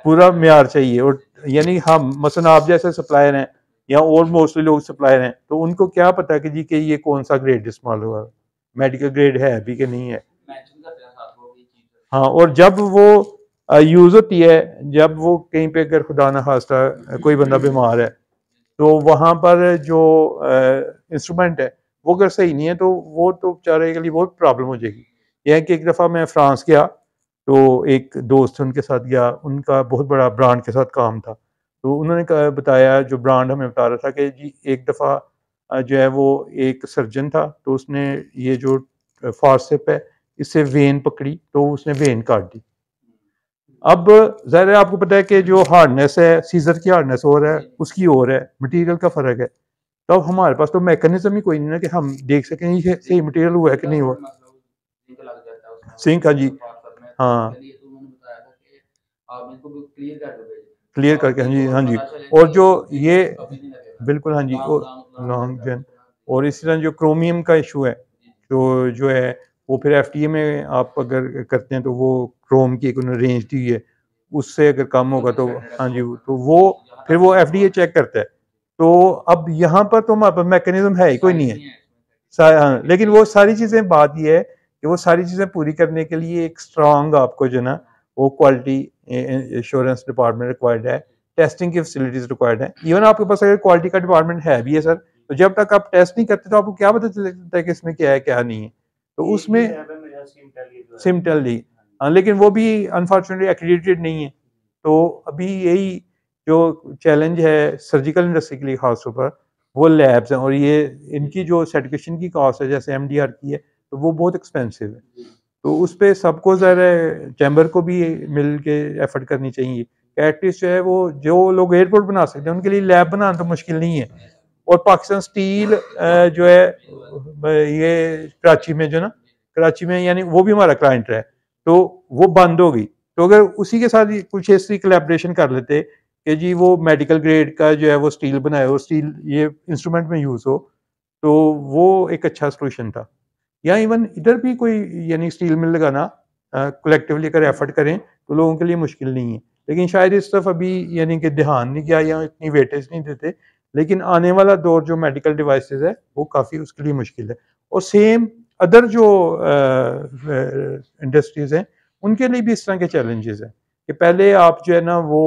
पूरा म्यार चाहिए। और यानी हम मसलन आप जैसे सप्लायर हैं या और मोस्टली लोग सप्लायर हैं, तो उनको क्या पता कि जी कि ये कौन सा ग्रेड इस्तेमाल हुआ, मेडिकल ग्रेड है भी कि नहीं है। हाँ, और जब वो यूज़ होती है, जब वो कहीं पे अगर खुदा ना खास्ता कोई बंदा बीमार है तो वहाँ पर जो इंस्ट्रूमेंट है वो अगर सही नहीं है तो वो तो बेचारे के लिए बहुत प्रॉब्लम हो जाएगी। यह है कि एक दफ़ा मैं फ्रांस गया तो एक दोस्त उनके साथ गया, उनका बहुत बड़ा ब्रांड के साथ काम था। तो उन्होंने बताया, जो ब्रांड हमें बता रहा था कि जी एक दफ़ा जो है वो एक सर्जन था, तो उसने ये जो फॉर्सेप है इससे वेन पकड़ी तो उसने वेन काट दी। अब ज़ाहिर है आपको पता है कि जो हार्डनेस है, सीजर की हार्डनेस और है, उसकी और है, मटेरियल का फ़र्क है। तो अब हमारे पास तो मैकेनिज्म ही कोई नहीं है कि हम देख सकें ये सही मटेरियल हुआ है कि नहीं हुआ। सिंक, हाँ जी, हाँ, क्लियर करके, हाँ जी, हाँ जी। और जो ये बिल्कुल, हाँ जी, और लॉन्ग जन, और इसी तरह जो क्रोमियम का इशू है, तो जो है वो फिर एफटीए में आप अगर करते हैं तो वो क्रोम की एक उन्होंने रेंज दी है, उससे अगर कम होगा तो हाँ जी, तो वो फिर वो एफडीए चेक करता है। तो अब यहाँ पर तो हमारे पास मैकेनिज्म है ही कोई नहीं है। हाँ, लेकिन वो सारी चीज़ें, बात ये है कि वो सारी चीज़ें पूरी करने के लिए एक स्ट्रॉन्ग आपको जो ना वो क्वालिटी एश्योरेंस डिपार्टमेंट रिक्वायर्ड है, टेस्टिंग की फैसिलिटीज रिक्वायर्ड है। इवन आपके पास अगर क्वालिटी का डिपार्टमेंट है भी है सर, तो जब तक आप टेस्ट नहीं करते तो आपको क्या पता चलता है कि इसमें क्या है क्या नहीं है। तो उसमें सिमटल ही, हाँ, लेकिन वो भी अनफॉर्चुनेटली एक्रेडिटेड नहीं है। तो अभी यही जो चैलेंज है सर्जिकल इंडस्ट्री के लिए खासतौर पर, वो लैब्स हैं, और ये इनकी जो सर्टिफिकेशन की कॉस्ट है जैसे एमडीआर की है, तो वो बहुत एक्सपेंसिव है। तो उस पे सबको ज़रा चैम्बर को भी मिल के एफर्ट करनी चाहिए। एटलीस्ट जो है वो जो लोग एयरपोर्ट बना सकते हैं उनके लिए लैब बनाना तो मुश्किल नहीं है। और पाकिस्तान स्टील जो है ये कराची में जो ना, कराची में यानी वो भी हमारा क्लाइंट है, तो वो बंद हो गई। तो अगर उसी के साथ कुछ ऐसी कोलैबोरेशन कर लेते कि जी वो मेडिकल ग्रेड का जो है वो स्टील बनाए और स्टील ये इंस्ट्रूमेंट में यूज़ हो, तो वो एक अच्छा सोल्यूशन था। या इवन इधर भी कोई यानी स्टील मिल लगाना कलेक्टिवली अगर एफर्ट करें तो लोगों के लिए मुश्किल नहीं है। लेकिन शायद इस तरफ अभी यानी कि ध्यान नहीं किया या इतनी वेटेज नहीं देते। लेकिन आने वाला दौर जो मेडिकल डिवाइसेस है वो काफ़ी उसके लिए मुश्किल है। और सेम अदर जो इंडस्ट्रीज़ हैं उनके लिए भी इस तरह के चैलेंजेस हैं कि पहले आप जो है ना वो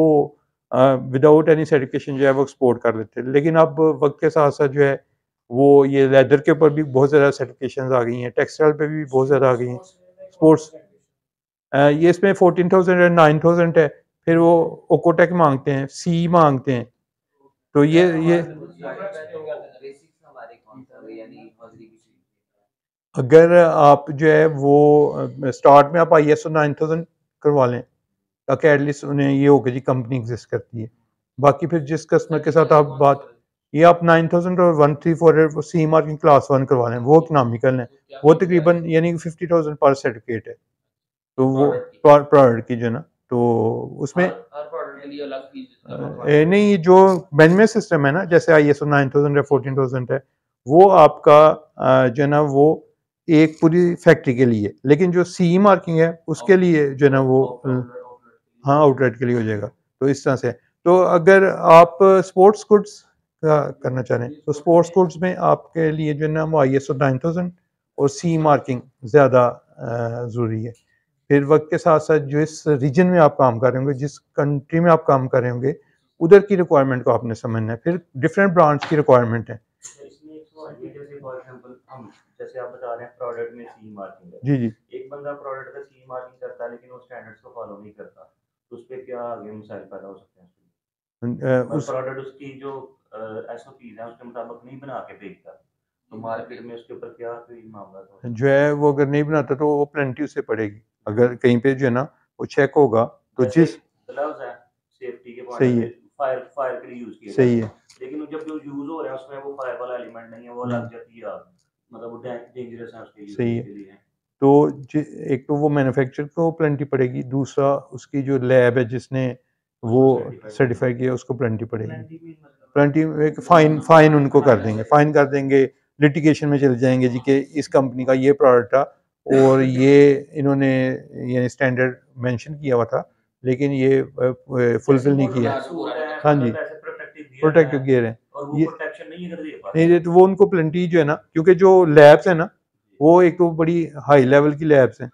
विदाउट एनी सर्टिफिकेशन जो है वो एक्सपोर्ट कर लेते थे। लेकिन अब वक्त के साथ साथ जो है वो ये लेदर के ऊपर भी बहुत ज़्यादा सर्टिफिकेशन आ गई हैं, टेक्सटाइल पे भी बहुत ज़्यादा आ गई हैं। स्पोर्ट्स ये इसमें 14,000 है, 9,000 है, फिर वो ओकोटेक मांगते हैं, सी मांगते हैं। तो ये अगर आप जो है वो स्टार्ट में आप ISO 9000 करवा लें, ताकि एटलीस्ट उन्हें ये हो कि जी कंपनी एग्जिस्ट करती है। बाकी फिर जिस कस्टमर के साथ आप बात, ये आप 9000 और 134 सी मार्किंग क्लास 1 करवा लें, वो इकोनॉमिकल है, वो तकरीबन यानी 50,000 पर सर्टिफिकेट है। तो वो प्रोडक्ट की जो है ना, तो उसमें नहीं, जो मैनेजमेंट सिस्टम है ना, जैसे ISO 9000 है, 14,000 है, वो आपका जो है ना वो एक पूरी फैक्ट्री के लिए, लेकिन जो CE मार्किंग है उसके लिए जो है ना वो हाँ आउटलेट के लिए हो जाएगा। तो इस तरह से, तो अगर आप स्पोर्ट्स गुड्स का करना चाह रहे हैं तो स्पोर्ट्स गुड्स में आपके लिए जो है ना वो ISO 9000 और CE मार्किंग ज़्यादा ज़रूरी है। फिर वक्त के साथ साथ जिस रीजन में आप काम कर रहे होंगे, जिस कंट्री में आप काम कर रहे होंगे, उधर की रिक्वायरमेंट को आपने समझना है। फिर डिफरेंट ब्रांच की रिक्वायरमेंट है। जैसे फॉर एग्जांपल हम, जैसे आप बता रहे हैं प्रोडक्ट में सी मार्किंग है, जी जी, एक बंदा प्रोडक्ट का सी मार्किंग करता है लेकिन वो स्टैंडर्ड्स को फॉलो नहीं करता, तो उस पर क्या आगे मसाइल पैदा हो सकते हैं? उस प्रोडक्ट उसकी जो SOPs है उसके मुताबिक नहीं बना के भेजता, तो मार्केट में उसके ऊपर क्या कोई मामला जो है वो अगर नहीं बनाता तो वो पेनल्टी उससे पड़ेगी। अगर कहीं पे जो है ना वो चेक होगा तो जिस ग्लव्स है सेफ्टी के पॉइंट सही है, फायर के लिए यूज किए सही है, लेकिन जब जो यूज हो रहे हैं उसमें वो फायर वाला एलिमेंट नहीं है, वो लग जाती है आग, मतलब वो डेंजरस है उसके लिए, सही है। तो एक तो वो मैन्युफैक्चरर को पेनल्टी पड़ेगी, दूसरा उसकी जो लैब है जिसने वो सर्टिफाई किया उसको पेनल्टी पड़ेगी। पेनल्टी एक फाइन उनको कर देंगे, फाइन कर देंगे, लिटिगेशन में चले जाएंगे जी कि इस कंपनी का ये प्रोडक्ट था और ये इन्होंने ये स्टैंडर्ड मेंशन किया हुआ था लेकिन ये फुलफिल नहीं किया। हाँ जी, प्रोटेक्टिव गियर है, ये नहीं, तो वो उनको पेनल्टी जो है ना, क्योंकि जो लैब्स है ना वो एक तो बड़ी हाई लेवल की लैब्स हैं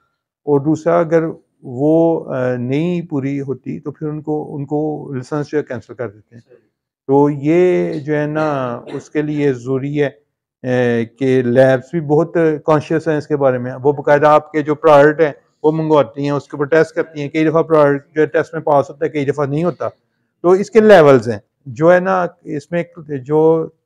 और दूसरा अगर वो नहीं पूरी होती तो फिर उनको उनको लाइसेंस जो है कैंसिल कर देते हैं। तो ये जो है ना उसके लिए ज़रूरी है कि लैब्स भी बहुत कॉन्शियस हैं इसके बारे में। वो बाकायदा आपके जो प्रोडक्ट हैं वो मंगवाती हैं, उसके ऊपर टेस्ट करती हैं। कई दफ़ा प्रोडक्ट जो टेस्ट में पास होता है, कई दफ़ा नहीं होता। तो इसके लेवल्स हैं, जो है ना इसमें जो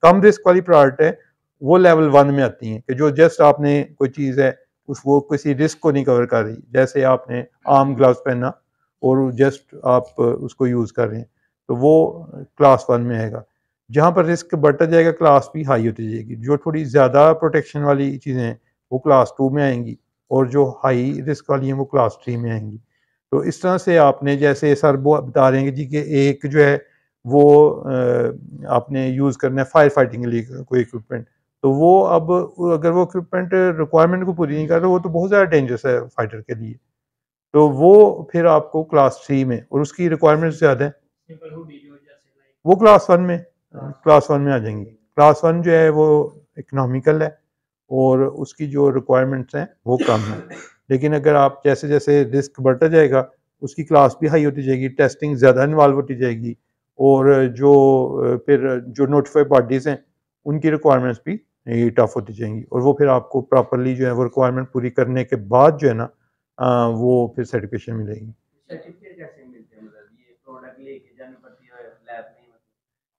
कम रिस्क वाली प्रोडक्ट है वो लेवल 1 में आती हैं, कि जो जस्ट आपने कोई चीज़ है उस वो किसी रिस्क को नहीं कवर कर रही, जैसे आपने आर्म ग्लव्स पहना और जस्ट आप उसको यूज़ कर रहे हैं, तो वो क्लास 1 में आएगा। जहाँ पर रिस्क बढ़ता जाएगा क्लास भी हाई होती जाएगी। जो थोड़ी ज़्यादा प्रोटेक्शन वाली चीज़ें हैं वो क्लास 2 में आएंगी और जो हाई रिस्क वाली हैं वो क्लास 3 में आएंगी। तो इस तरह से आपने, जैसे सर वो बता रहे हैं जी कि एक जो है वो आपने यूज़ करना है फायर फाइटिंग के लिए कोई इक्विपमेंट, तो वो अब अगर वो इक्विपमेंट रिक्वायरमेंट को पूरी नहीं कर रहा वो तो बहुत ज़्यादा डेंजरस है फाइटर के लिए। तो वो फिर आपको क्लास 3 में, और उसकी रिक्वायरमेंट ज़्यादा है, वो क्लास 1 में आ जाएंगी। क्लास 1 जो है वो इकोनॉमिकल है और उसकी जो रिक्वायरमेंट्स हैं वो कम है। लेकिन अगर आप जैसे जैसे रिस्क बढ़ता जाएगा उसकी क्लास भी हाई होती जाएगी, टेस्टिंग ज़्यादा इन्वॉल्व होती जाएगी और जो फिर जो नोटिफाइड बॉडीज़ हैं उनकी रिक्वायरमेंट्स भी टफ होती जाएंगी और वो फिर आपको प्रॉपरली जो है वो रिक्वायरमेंट पूरी करने के बाद जो है ना वो फिर सर्टिफिकेशन मिलेगी।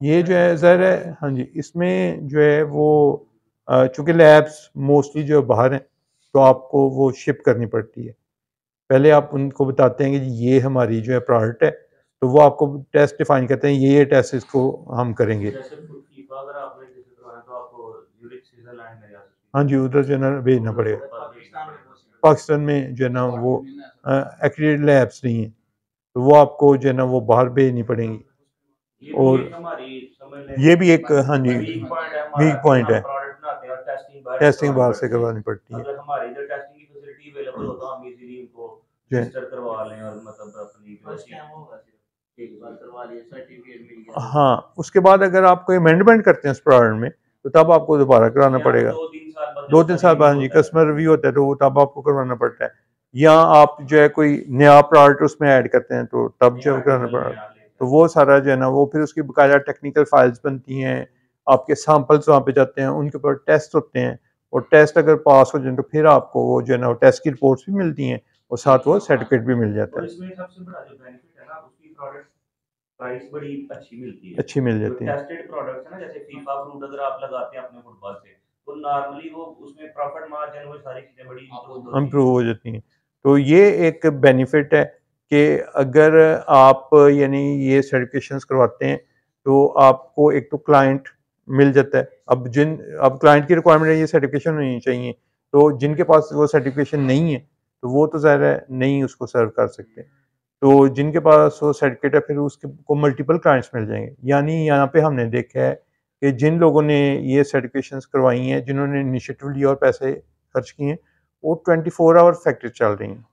ये जो है ज़ाहिर है, हाँ जी, इसमें जो है वो चूँकि लैब्स मोस्टली जो बाहर हैं तो आपको वो शिप करनी पड़ती है। पहले आप उनको बताते हैं कि जी ये हमारी जो है प्रोडक्ट है, तो वो आपको टेस्ट डिफाइन करते हैं, ये टेस्ट इसको हम करेंगे। हाँ जी, उधर जो है ना भेजना पड़ेगा। पाकिस्तान में जो है ना वो एक्रेडिटेड लैब्स नहीं है, तो वो आपको जो है ना वो बाहर भेजनी पड़ेंगी। और ये भी एक, हाँ जी, वीक पॉइंट है, टेस्टिंग बाहर से करवानी पड़ती है। हाँ, उसके बाद अगर आप कोई अमेंडमेंट करते हैं उस प्रोडक्ट में तो तब आपको दोबारा कराना पड़ेगा। 2-3 साल बाद जी कस्टमर रिव्यू होता है तो वो तब आपको करवाना पड़ता है, या आप जो है कोई नया प्रोडक्ट उसमें ऐड करते हैं तो तब जो कराना पड़ेगा। तो वो सारा जो है ना वो फिर उसकी बकाया टेक्निकल फाइल्स बनती हैं, आपके सैंपल्स वहाँ पे जाते हैं, उनके ऊपर टेस्ट होते हैं, और टेस्ट अगर पास हो जाए तो फिर आपको वो जो है ना टेस्ट की रिपोर्ट्स भी मिलती हैं और साथ वो सर्टिफिकेट भी मिल जाता और है। इसमें सबसे बड़ा जो बेनिफिट है ना, उसकी प्रोडक्ट प्राइस बड़ी अच्छी मिलती है। अच्छी मिल जो जाती हैं। टेस्टेड प्रोडक्ट्स है ना, जैसे फीफा फ्रूट अगर आप लगाते हैं अपने फुटबॉल से, तो नॉर्मली वो उसमें प्रॉफिट मार्जिन वो सारी चीज़ें बड़ी इम्प्रूव होती इम्प्रूव हैं। हो जाती हैं। तो ये एक बेनिफिट है कि अगर आप यानी ये सर्टिफिकेशंस करवाते हैं तो आपको एक तो क्लाइंट मिल जाता है। अब क्लाइंट की रिक्वायरमेंट है ये सर्टिफिकेशन होनी चाहिए, तो जिनके पास वो सर्टिफिकेशन नहीं है तो वो तो ज़ाहिर है नहीं उसको सर्व कर सकते। तो जिनके पास वो सर्टिफिकेट है फिर उसके को मल्टीपल क्लाइंट्स मिल जाएंगे। यानी यहाँ पे हमने देखा है कि जिन लोगों ने ये सर्टिफिकेशंस करवाई हैं, जिन्होंने इनिशिएटिव लिया और पैसे खर्च किए हैं, वो 24 आवर फैक्ट्री चल रही हैं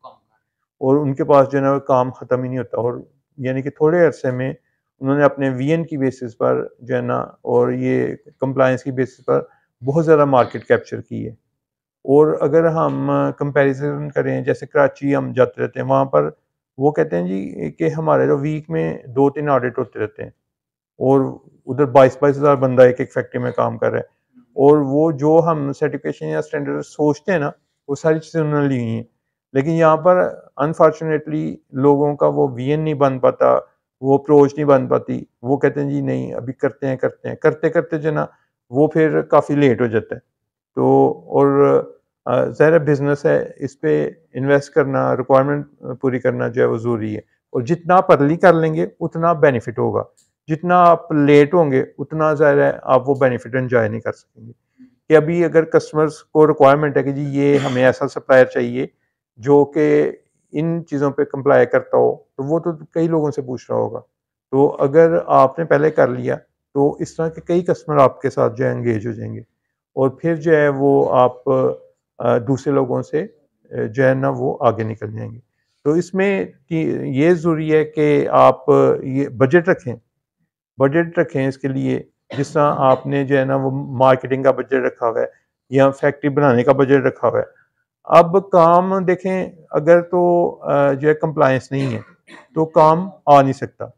और उनके पास जो है ना काम ख़त्म ही नहीं होता। और यानी कि थोड़े अरसे में उन्होंने अपने वीएन की बेसिस पर जो है ना और ये कंप्लायंस की बेसिस पर बहुत ज़्यादा मार्केट कैप्चर की है। और अगर हम कंपैरिजन करें, जैसे कराची हम जाते रहते हैं, वहाँ पर वो कहते हैं जी कि हमारे जो वीक में 2-3 ऑडिट होते रहते हैं और उधर 22-22 हज़ार बंदा एक-एक फैक्ट्री में काम कर रहा है। और वो जो हम सर्टिफिकेशन या स्टैंडर्ड सोचते हैं ना, वो सारी चीज़ें उन्होंने ली हुई हैं। लेकिन यहाँ पर अनफॉर्चुनेटली लोगों का वो वीएन नहीं बन पाता, वो अप्रोच नहीं बन पाती। वो कहते हैं जी नहीं अभी करते हैं, करते-करते जो है ना वो फिर काफ़ी लेट हो जाता है। तो और ज़ाहिर है बिज़नेस है, इस पे इन्वेस्ट करना, रिक्वायरमेंट पूरी करना जो है वो ज़रूरी है। और जितना आप अर्ली कर लेंगे उतना बेनिफिट होगा, जितना आप लेट होंगे उतना ज़ाहिर है आप वो बेनिफिट एंजॉय नहीं कर सकेंगे। कि अभी अगर कस्टमर्स को रिक्वायरमेंट है कि जी ये हमें ऐसा सप्लायर चाहिए जो कि इन चीज़ों पे कंप्लाई करता हो, तो वो तो कई लोगों से पूछ रहा होगा। तो अगर आपने पहले कर लिया तो इस तरह के कई कस्टमर आपके साथ जो है एंगेज हो जाएंगे और फिर जो है वो आप दूसरे लोगों से जो है ना वो आगे निकल जाएंगे। तो इसमें ये ज़रूरी है कि आप ये बजट रखें इसके लिए। जिस तरह आपने जो है ना वो मार्केटिंग का बजट रखा हुआ है या फैक्ट्री बनाने का बजट रखा हुआ है। अब काम देखें, अगर तो जो है कंप्लायंस नहीं है तो काम आ नहीं सकता,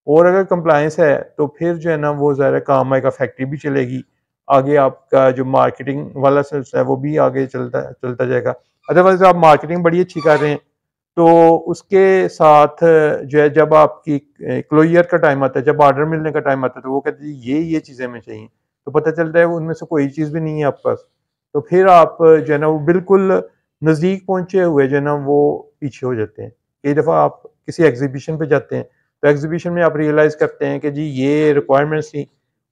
और अगर कंप्लायंस है तो फिर जो है ना वो ज़ाहिर है काम आएगा, फैक्ट्री भी चलेगी, आगे आपका जो मार्केटिंग वाला सिलसिला है वो भी आगे चलता चलता जाएगा। अदरवाइज आप मार्केटिंग बड़ी अच्छी कर रहे हैं तो उसके साथ जो है जब आपकी क्लोजर का टाइम आता है, जब ऑर्डर मिलने का टाइम आता है, तो वो कहते हैं ये चीज़ें हमें चाहिए, तो पता चलता है उनमें से कोई चीज़ भी नहीं है आपके पास। तो फिर आप जो है ना वो बिल्कुल नज़दीक पहुँचे हुए जो है ना वो पीछे हो जाते हैं। कई दफ़ा आप किसी एग्जीबिशन पे जाते हैं तो एग्जीबिशन में आप रियलाइज़ करते हैं कि जी ये रिक्वायरमेंट्स थी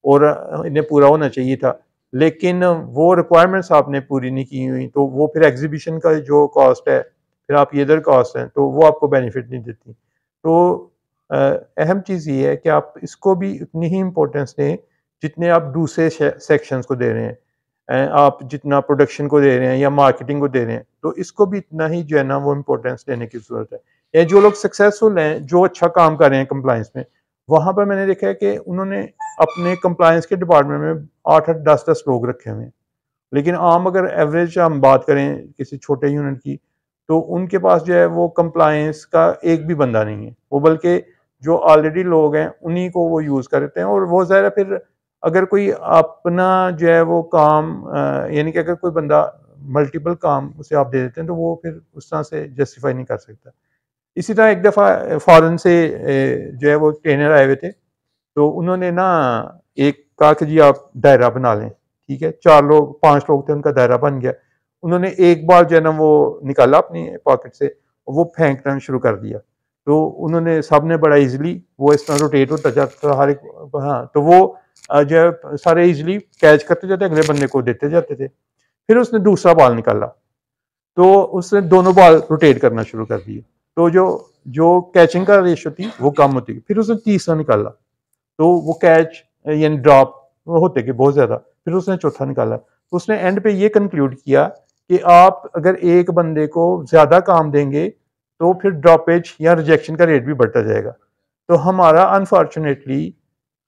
और इन्हें पूरा होना चाहिए था, लेकिन वो रिक्वायरमेंट्स आपने पूरी नहीं की हुई, तो वो फिर एग्जीबिशन का जो कॉस्ट है, फिर आप ये इधर कॉस्ट हैं, तो वो आपको बेनिफिट नहीं देती। तो अहम चीज़ ये है कि आप इसको भी उतनी ही इम्पोर्टेंस दें जितने आप दूसरे सेक्शंस को दे रहे हैं। आप जितना प्रोडक्शन को दे रहे हैं या मार्केटिंग को दे रहे हैं, तो इसको भी इतना ही जो है ना वो इम्पोर्टेंस देने की ज़रूरत है। या जो लोग सक्सेसफुल हैं, जो अच्छा काम कर रहे हैं कंप्लायंस में, वहाँ पर मैंने देखा है कि उन्होंने अपने कंप्लायंस के डिपार्टमेंट में 8-8, 10-10 लोग रखे हुए हैं। लेकिन आम अगर एवरेज हम बात करें किसी छोटे यूनिट की, तो उनके पास जो है वो कंप्लायंस का एक भी बंदा नहीं है। वो बल्कि जो ऑलरेडी लोग हैं उन्हीं को वो यूज़ करते हैं, और वो ज़ाहिर है फिर अगर कोई अपना जो है वो काम यानी कि अगर कोई बंदा मल्टीपल काम उसे आप दे देते हैं तो वो फिर उस तरह से जस्टिफाई नहीं कर सकता। इसी तरह एक दफ़ा फ़ॉरेन से जो है वो ट्रेनर आए हुए थे, तो उन्होंने ना एक कहा कि जी आप दायरा बना लें, ठीक है? 4 लोग 5 लोग थे, उनका दायरा बन गया। उन्होंने एक बार जो है ना वो निकाला अपनी पॉकेट से, वो फेंकना शुरू कर दिया। तो उन्होंने सबने बड़ा ईज़िली वो इस तरह रोटेट होता जाता था हर एक, हाँ, तो वो जो है सारे ईज़िली कैच करते जाते, अगले बंदे को देते जाते थे। फिर उसने दूसरा बॉल निकाला, तो उसने दोनों बॉल रोटेट करना शुरू कर दिए। तो जो जो कैचिंग का रेशियो थी वो कम होती गई। फिर उसने तीसरा निकाला, तो वो कैच यानी ड्रॉप होते गए बहुत ज़्यादा। फिर उसने चौथा निकाला, तो उसने एंड पे ये कंक्लूड किया कि आप अगर एक बंदे को ज़्यादा काम देंगे तो फिर ड्रॉपेज या रिजेक्शन का रेट भी बढ़ता जाएगा। तो हमारा अनफॉर्चुनेटली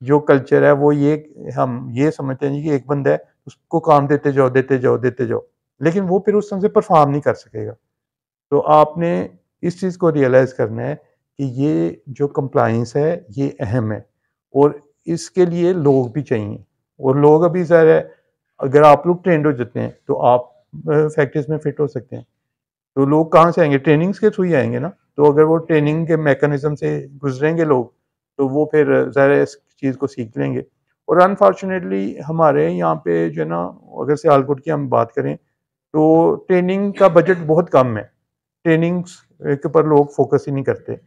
जो कल्चर है वो ये, हम ये समझते हैं कि एक बंदा है उसको काम देते जाओ देते जाओ देते जाओ, लेकिन वो फिर उस तरह से परफॉर्म नहीं कर सकेगा। तो आपने इस चीज़ को रियलाइज़ करना है कि ये जो कंप्लाइंस है ये अहम है और इसके लिए लोग भी चाहिए, और लोग अभी ज़ाहिर है अगर आप लोग ट्रेंड हो जाते हैं तो आप फैक्ट्रीज में फिट हो सकते हैं। तो लोग कहाँ से आएंगे? ट्रेनिंग्स के थ्रू ही आएंगे ना। तो अगर वो ट्रेनिंग के मैकेनिज्म से गुजरेंगे लोग तो वो फिर ज़ाहिर है इस चीज़ को सीख लेंगे। और अनफॉर्चुनेटली हमारे यहाँ पे जो है ना, अगर सियालकोट की हम बात करें तो ट्रेनिंग का बजट बहुत कम है, ट्रेनिंग्स के ऊपर लोग फोकस ही नहीं करते।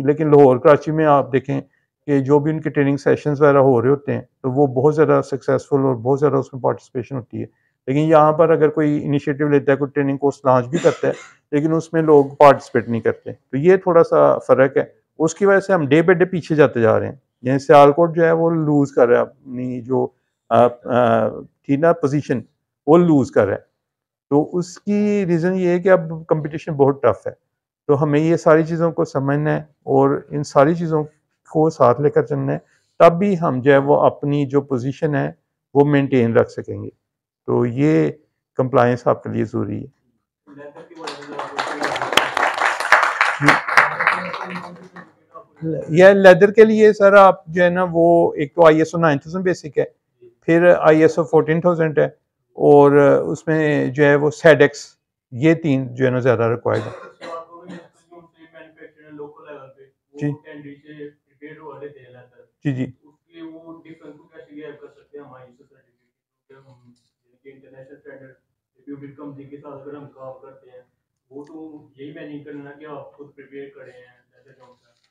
लेकिन लाहौर कराची में आप देखें कि जो भी उनके ट्रेनिंग सेशंस वगैरह हो रहे होते हैं तो वो बहुत ज़्यादा सक्सेसफुल और बहुत ज़्यादा उसमें पार्टिसिपेशन होती है। लेकिन यहाँ पर अगर कोई इनिशिएटिव लेता है, कोई ट्रेनिंग कोर्स लॉन्च भी करता है, लेकिन उसमें लोग पार्टिसिपेट नहीं करते। तो ये थोड़ा सा फ़र्क है, उसकी वजह से हम डे बाई डे पीछे जाते जा रहे हैं। यानी सियालकोट जो है वो लूज़ कर रहा है अपनी जो थी ना पोजीशन, वो लूज़ कर रहा है। तो उसकी रीज़न ये है कि अब कंपटीशन बहुत टफ है। तो हमें ये सारी चीज़ों को समझना है और इन सारी चीज़ों को साथ लेकर चलना है, तब भी हम जो है वो अपनी जो पोजीशन है वो मेंटेन रख सकेंगे। तो ये कंप्लायंस आपके लिए ज़रूरी है। यह लेदर के लिए सर आप जो है ना वो एक तो ISO 9000 बेसिक है, फिर ISO 14000 है, और उसमें जो है वो SEDEX, ये 3 जो है ना ज़्यादा रिक्वायर्ड है। जी जी जी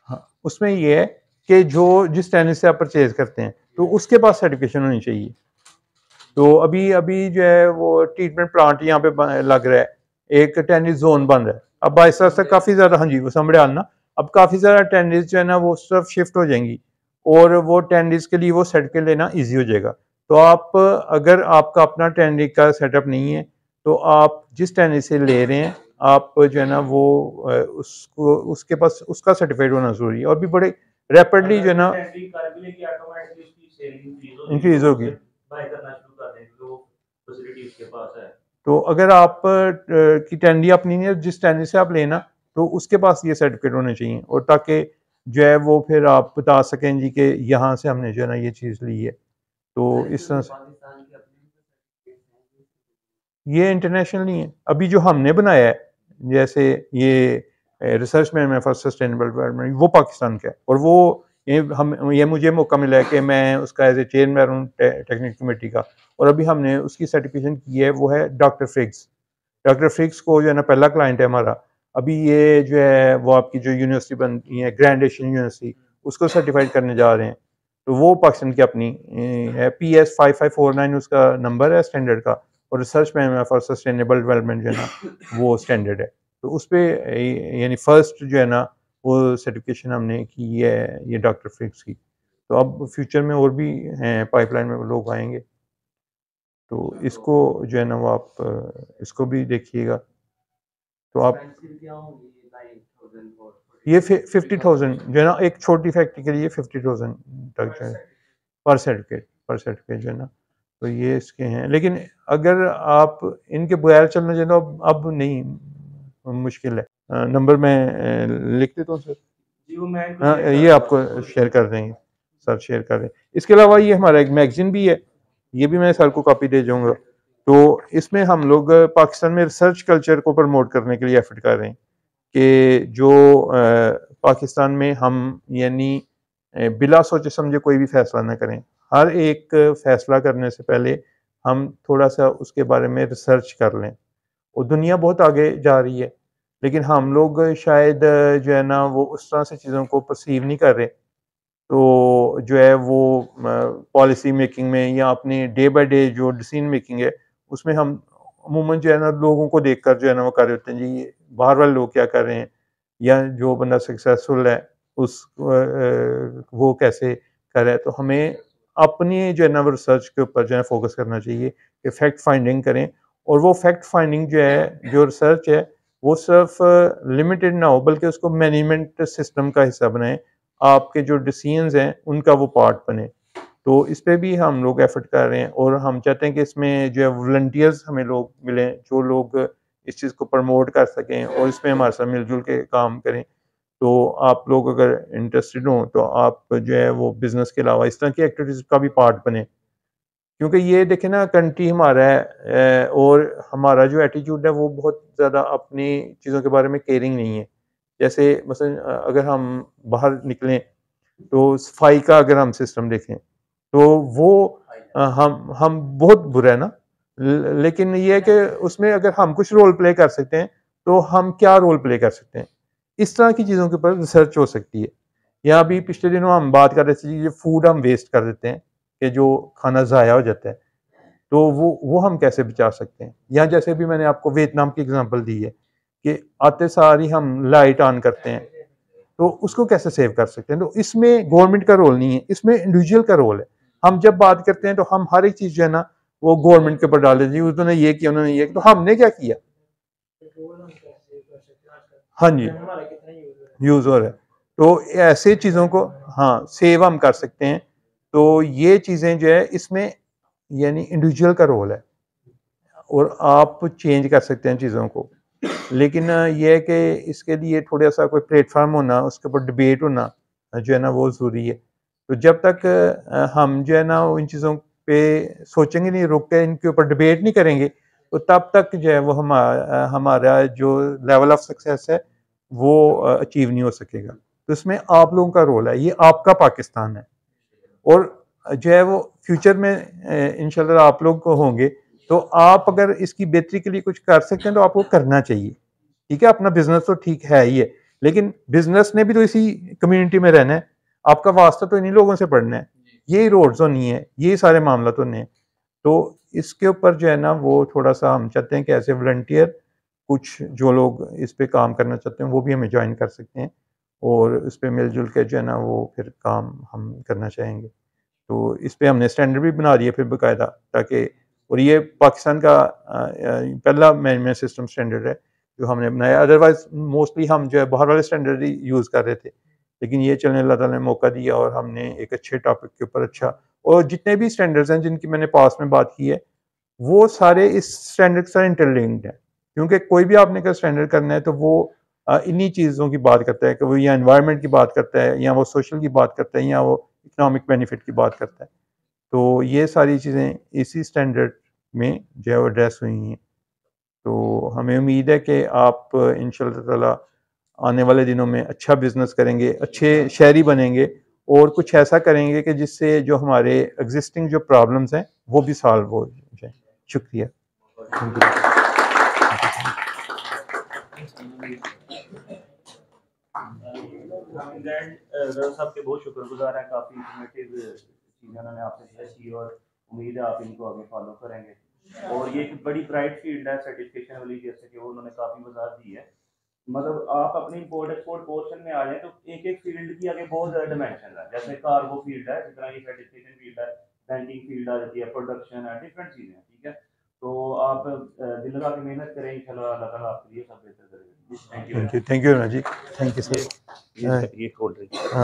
हाँ, उसमें ये है कि जो जिस टेनिस से आप परचेज करते हैं तो उसके पास सर्टिफिकेशन होनी चाहिए। तो अभी अभी जो है वो ट्रीटमेंट प्लांट यहाँ पे लग रहा है, एक टेनिस जोन बन रहा है। अब ऐसा ऐसा काफ़ी ज़्यादा, हाँ जी वो संभड़ाल ना, अब काफ़ी ज़्यादा टेनिस जो है ना वो उस तरफ शिफ्ट हो जाएंगी और वो टेनिस के लिए वो सर्टिफिकेट लेना ईजी हो जाएगा। तो आप अगर आपका अपना टेनिस का सेटअप नहीं है तो आप जिस टेनिस से ले रहे हैं आप जो है ना वो उसको उसके पास उसका सर्टिफिकेट होना ज़रूरी है, और भी बड़े रैपिडली जो है ना इंक्रीज होगी। तो अगर आप की टेंडी अपनी नहीं है, जिस टेंडी से आप लेना तो उसके पास ये सर्टिफिकेट होने चाहिए, और ताकि जो है वो फिर आप बता सकें जी कि यहाँ से हमने जो है ना ये चीज़ ली है। तो इस तरह से ये इंटरनेशनल नहीं है। अभी जो हमने बनाया है जैसे ये रिसर्च में फॉर सस्टेनेबल डेवलपमेंट, वो पाकिस्तान का है, और वो ये मुझे मौका मिला है कि मैं उसका एज ए चेयरमैन हूँ टेक्निकल कमेटी का, और अभी हमने उसकी सर्टिफिकेशन की है, वो है डॉक्टर फ्रिक्स। डॉक्टर फ्रिक्स को जो है ना पहला क्लाइंट है हमारा। अभी ये जो है वो आपकी जो यूनिवर्सिटी बनती है ग्रैंड एशियन यूनिवर्सिटी, उसको सर्टिफाइड करने जा रहे हैं। तो वो पाकिस्तान की अपनी है, PS5549 उसका नंबर है स्टैंडर्ड का, और रिसर्च में फॉर सस्टेनेबल डेवलपमेंट जो है ना वो स्टैंडर्ड है। तो उस पर यानी फर्स्ट जो है ना वो सर्टिफिकेशन हमने की है ये डॉक्टर फ्रिक्स की। तो अब फ्यूचर में और भी हैं पाइपलाइन में लोग आएंगे, तो इसको जो है ना वो आप इसको भी देखिएगा। तो आप ये 50,000 जो है ना एक छोटी फैक्ट्री के लिए 50,000 तक जो है पर सर्टिफिकेट जो है ना, तो ये इसके हैं। लेकिन अगर आप इनके बगैर चलना जो है अब नहीं, मुश्किल है। नंबर मैं लिख देता हूँ सर, हाँ ये आपको शेयर कर देंगे सर, शेयर कर दें। इसके अलावा ये हमारा एक मैगजीन भी है, ये भी मैं सर को कॉपी दे जाऊँगा। तो इसमें हम लोग पाकिस्तान में रिसर्च कल्चर को प्रमोट करने के लिए एफर्ट कर रहे हैं कि जो पाकिस्तान में हम यानी बिला सोचे समझे कोई भी फैसला ना करें। हर एक फैसला करने से पहले हम थोड़ा सा उसके बारे में रिसर्च कर लें। और दुनिया बहुत आगे जा रही है, लेकिन हम लोग शायद जो है ना वो उस तरह से चीज़ों को परसीव नहीं कर रहे। तो जो है वो पॉलिसी मेकिंग में या अपनी डे बाय डे जो डिसीजन मेकिंग है उसमें हम अमूमन जो है ना लोगों को देखकर जो है ना वो कर रहे होते हैं जी बाहर वाले लोग क्या कर रहे हैं, या जो बंदा सक्सेसफुल है उस वो कैसे कर रहा है। तो हमें अपनी जो है ना वो रिसर्च के ऊपर जो है फोकस करना चाहिए कि फैक्ट फाइंडिंग करें, और वो फैक्ट फाइंडिंग जो है जो रिसर्च है वो सिर्फ लिमिटेड ना हो बल्कि उसको मैनेजमेंट सिस्टम का हिस्सा बनाएं, आपके जो डिसीजंस हैं उनका वो पार्ट बने। तो इस पे भी हम लोग एफर्ट कर रहे हैं, और हम चाहते हैं कि इसमें जो है वॉलंटियर्स हमें लोग मिलें जो लोग इस चीज़ को प्रमोट कर सकें और इसमें हमारे साथ मिलजुल के काम करें। तो आप लोग अगर इंटरेस्टेड हों तो आप जो है वो बिज़नेस के अलावा इस तरह की एक्टिविटीज़ का भी पार्ट बने, क्योंकि ये देखें ना कंट्री हमारा है और हमारा जो एटीट्यूड है वो बहुत ज़्यादा अपनी चीज़ों के बारे में केयरिंग नहीं है। जैसे मसलन अगर हम बाहर निकलें तो सफाई का अगर हम सिस्टम देखें तो वो हम बहुत बुरा है ना, लेकिन ये है कि उसमें अगर हम कुछ रोल प्ले कर सकते हैं तो हम क्या रोल प्ले कर सकते हैं, इस तरह की चीज़ों के ऊपर रिसर्च हो सकती है। या अभी पिछले दिनों हम बात कर रहे थे ये फूड हम वेस्ट कर देते हैं कि जो खाना ज़ाया हो जाता है, तो वो हम कैसे बचा सकते हैं। या जैसे भी मैंने आपको वियतनाम की एग्जांपल दी है कि आते सार ही हम लाइट ऑन करते हैं, तो उसको कैसे सेव कर सकते हैं। तो इसमें गवर्नमेंट का रोल नहीं है, इसमें इंडिविजुअल का रोल है। हम जब बात करते हैं तो हम हर एक चीज़ जो है ना वो गवर्नमेंट के ऊपर डाल देते हैं, उन्होंने ये किया, उन्होंने ये किया, तो हमने क्या किया। हाँ जी, यूज़ हो रहा है, तो ऐसे चीज़ों को हाँ सेव हम कर सकते हैं। तो ये चीज़ें जो है इसमें यानी इंडिविजुअल का रोल है और आप चेंज कर सकते हैं चीज़ों को, लेकिन ये है कि इसके लिए थोड़ा सा कोई प्लेटफॉर्म होना, उसके ऊपर डिबेट होना जो है ना वो ज़रूरी है। तो जब तक हम जो है ना इन चीज़ों पे सोचेंगे नहीं, रुक के इनके ऊपर डिबेट नहीं करेंगे, तो तब तक जो है वो हमारा जो लेवल ऑफ सक्सेस है वो अचीव नहीं हो सकेगा। तो इसमें आप लोगों का रोल है, ये आपका पाकिस्तान है और जो है वो फ्यूचर में इंशाल्लाह आप लोग को होंगे, तो आप अगर इसकी बेहतरी के लिए कुछ कर सकते हैं तो आपको करना चाहिए। ठीक है, अपना बिजनेस तो ठीक है ही है, लेकिन बिजनेस ने भी तो इसी कम्युनिटी में रहना है, आपका वास्ता तो इन्हीं लोगों से पढ़ना है, यही रोड्स होनी है, यही सारे मामला तो नहीं है। तो इसके ऊपर जो है ना वो थोड़ा सा हम चाहते हैं कि ऐसे वॉलंटियर कुछ जो लोग इस पे काम करना चाहते हैं वो भी हमें ज्वाइन कर सकते हैं और इस पे मिलजुल के जो है ना वो फिर काम हम करना चाहेंगे। तो इस पे हमने स्टैंडर्ड भी बना दिया फिर बाकायदा, ताकि और ये पाकिस्तान का पहला मैनेजमेंट सिस्टम स्टैंडर्ड है जो हमने बनाया। अदरवाइज मोस्टली हम जो है बाहर वाले स्टैंडर्ड ही यूज़ कर रहे थे, लेकिन ये चलने अल्लाह ताला ने मौका दिया और हमने एक अच्छे टॉपिक के ऊपर अच्छा, और जितने भी स्टैंडर्ड्स हैं जिनकी मैंने पास में बात की है वो सारे इस स्टैंडर्ड से इंटरलिंक्ड है, क्योंकि कोई भी आपने अगर स्टैंडर्ड करना है तो वो इन्हीं चीज़ों की बात करता है कि वो या एनवायरनमेंट की बात करता है या वो सोशल की बात करता है या वो इकोनॉमिक बेनिफिट की बात करता है। तो ये सारी चीज़ें इसी स्टैंडर्ड में जो है वो एड्रेस हुई हैं। तो हमें उम्मीद है कि आप इंशाअल्लाह ताला आने वाले दिनों में अच्छा बिजनेस करेंगे, अच्छे शहरी बनेंगे और कुछ ऐसा करेंगे कि जिससे जो हमारे एग्जिस्टिंग जो प्रॉब्लम्स हैं वो भी सॉल्व हो जाए। शुक्रिया। Thank you. साहब के बहुत शुक्रगुजार हैं, काफ़ी इन्फॉर्मेटिव चीज़ें उन्होंने आपसे शेयर की और उम्मीद है आप इनको आगे फॉलो करेंगे। और ये एक बड़ी ब्राइट फील्ड है सर्टिफिकेशन वाली, जैसे कि वो उन्होंने काफ़ी वजाहत दी है। मतलब आप अपनी इम्पोर्ट एक्सपोर्ट पोर्शन में आ जाए तो एक एक फील्ड की आगे बहुत ज़्यादा डिमेंशन है, जैसे कार्गो फील्ड है, जिस तरह ये सर्टिफिकेशन फील्ड है, बैंकिंग फील्ड आ जाती है, प्रोडक्शन है, डिफरेंट चीज़ें हैं। ठीक है, तो आप दिल लगा के मेहनत करें, इंशाल्लाह अल्लाह ताला आपके लिए सब बेहतर करेगा। थैंक यू, थैंक यू जी, थैंक यू सर। ये खोल रही है।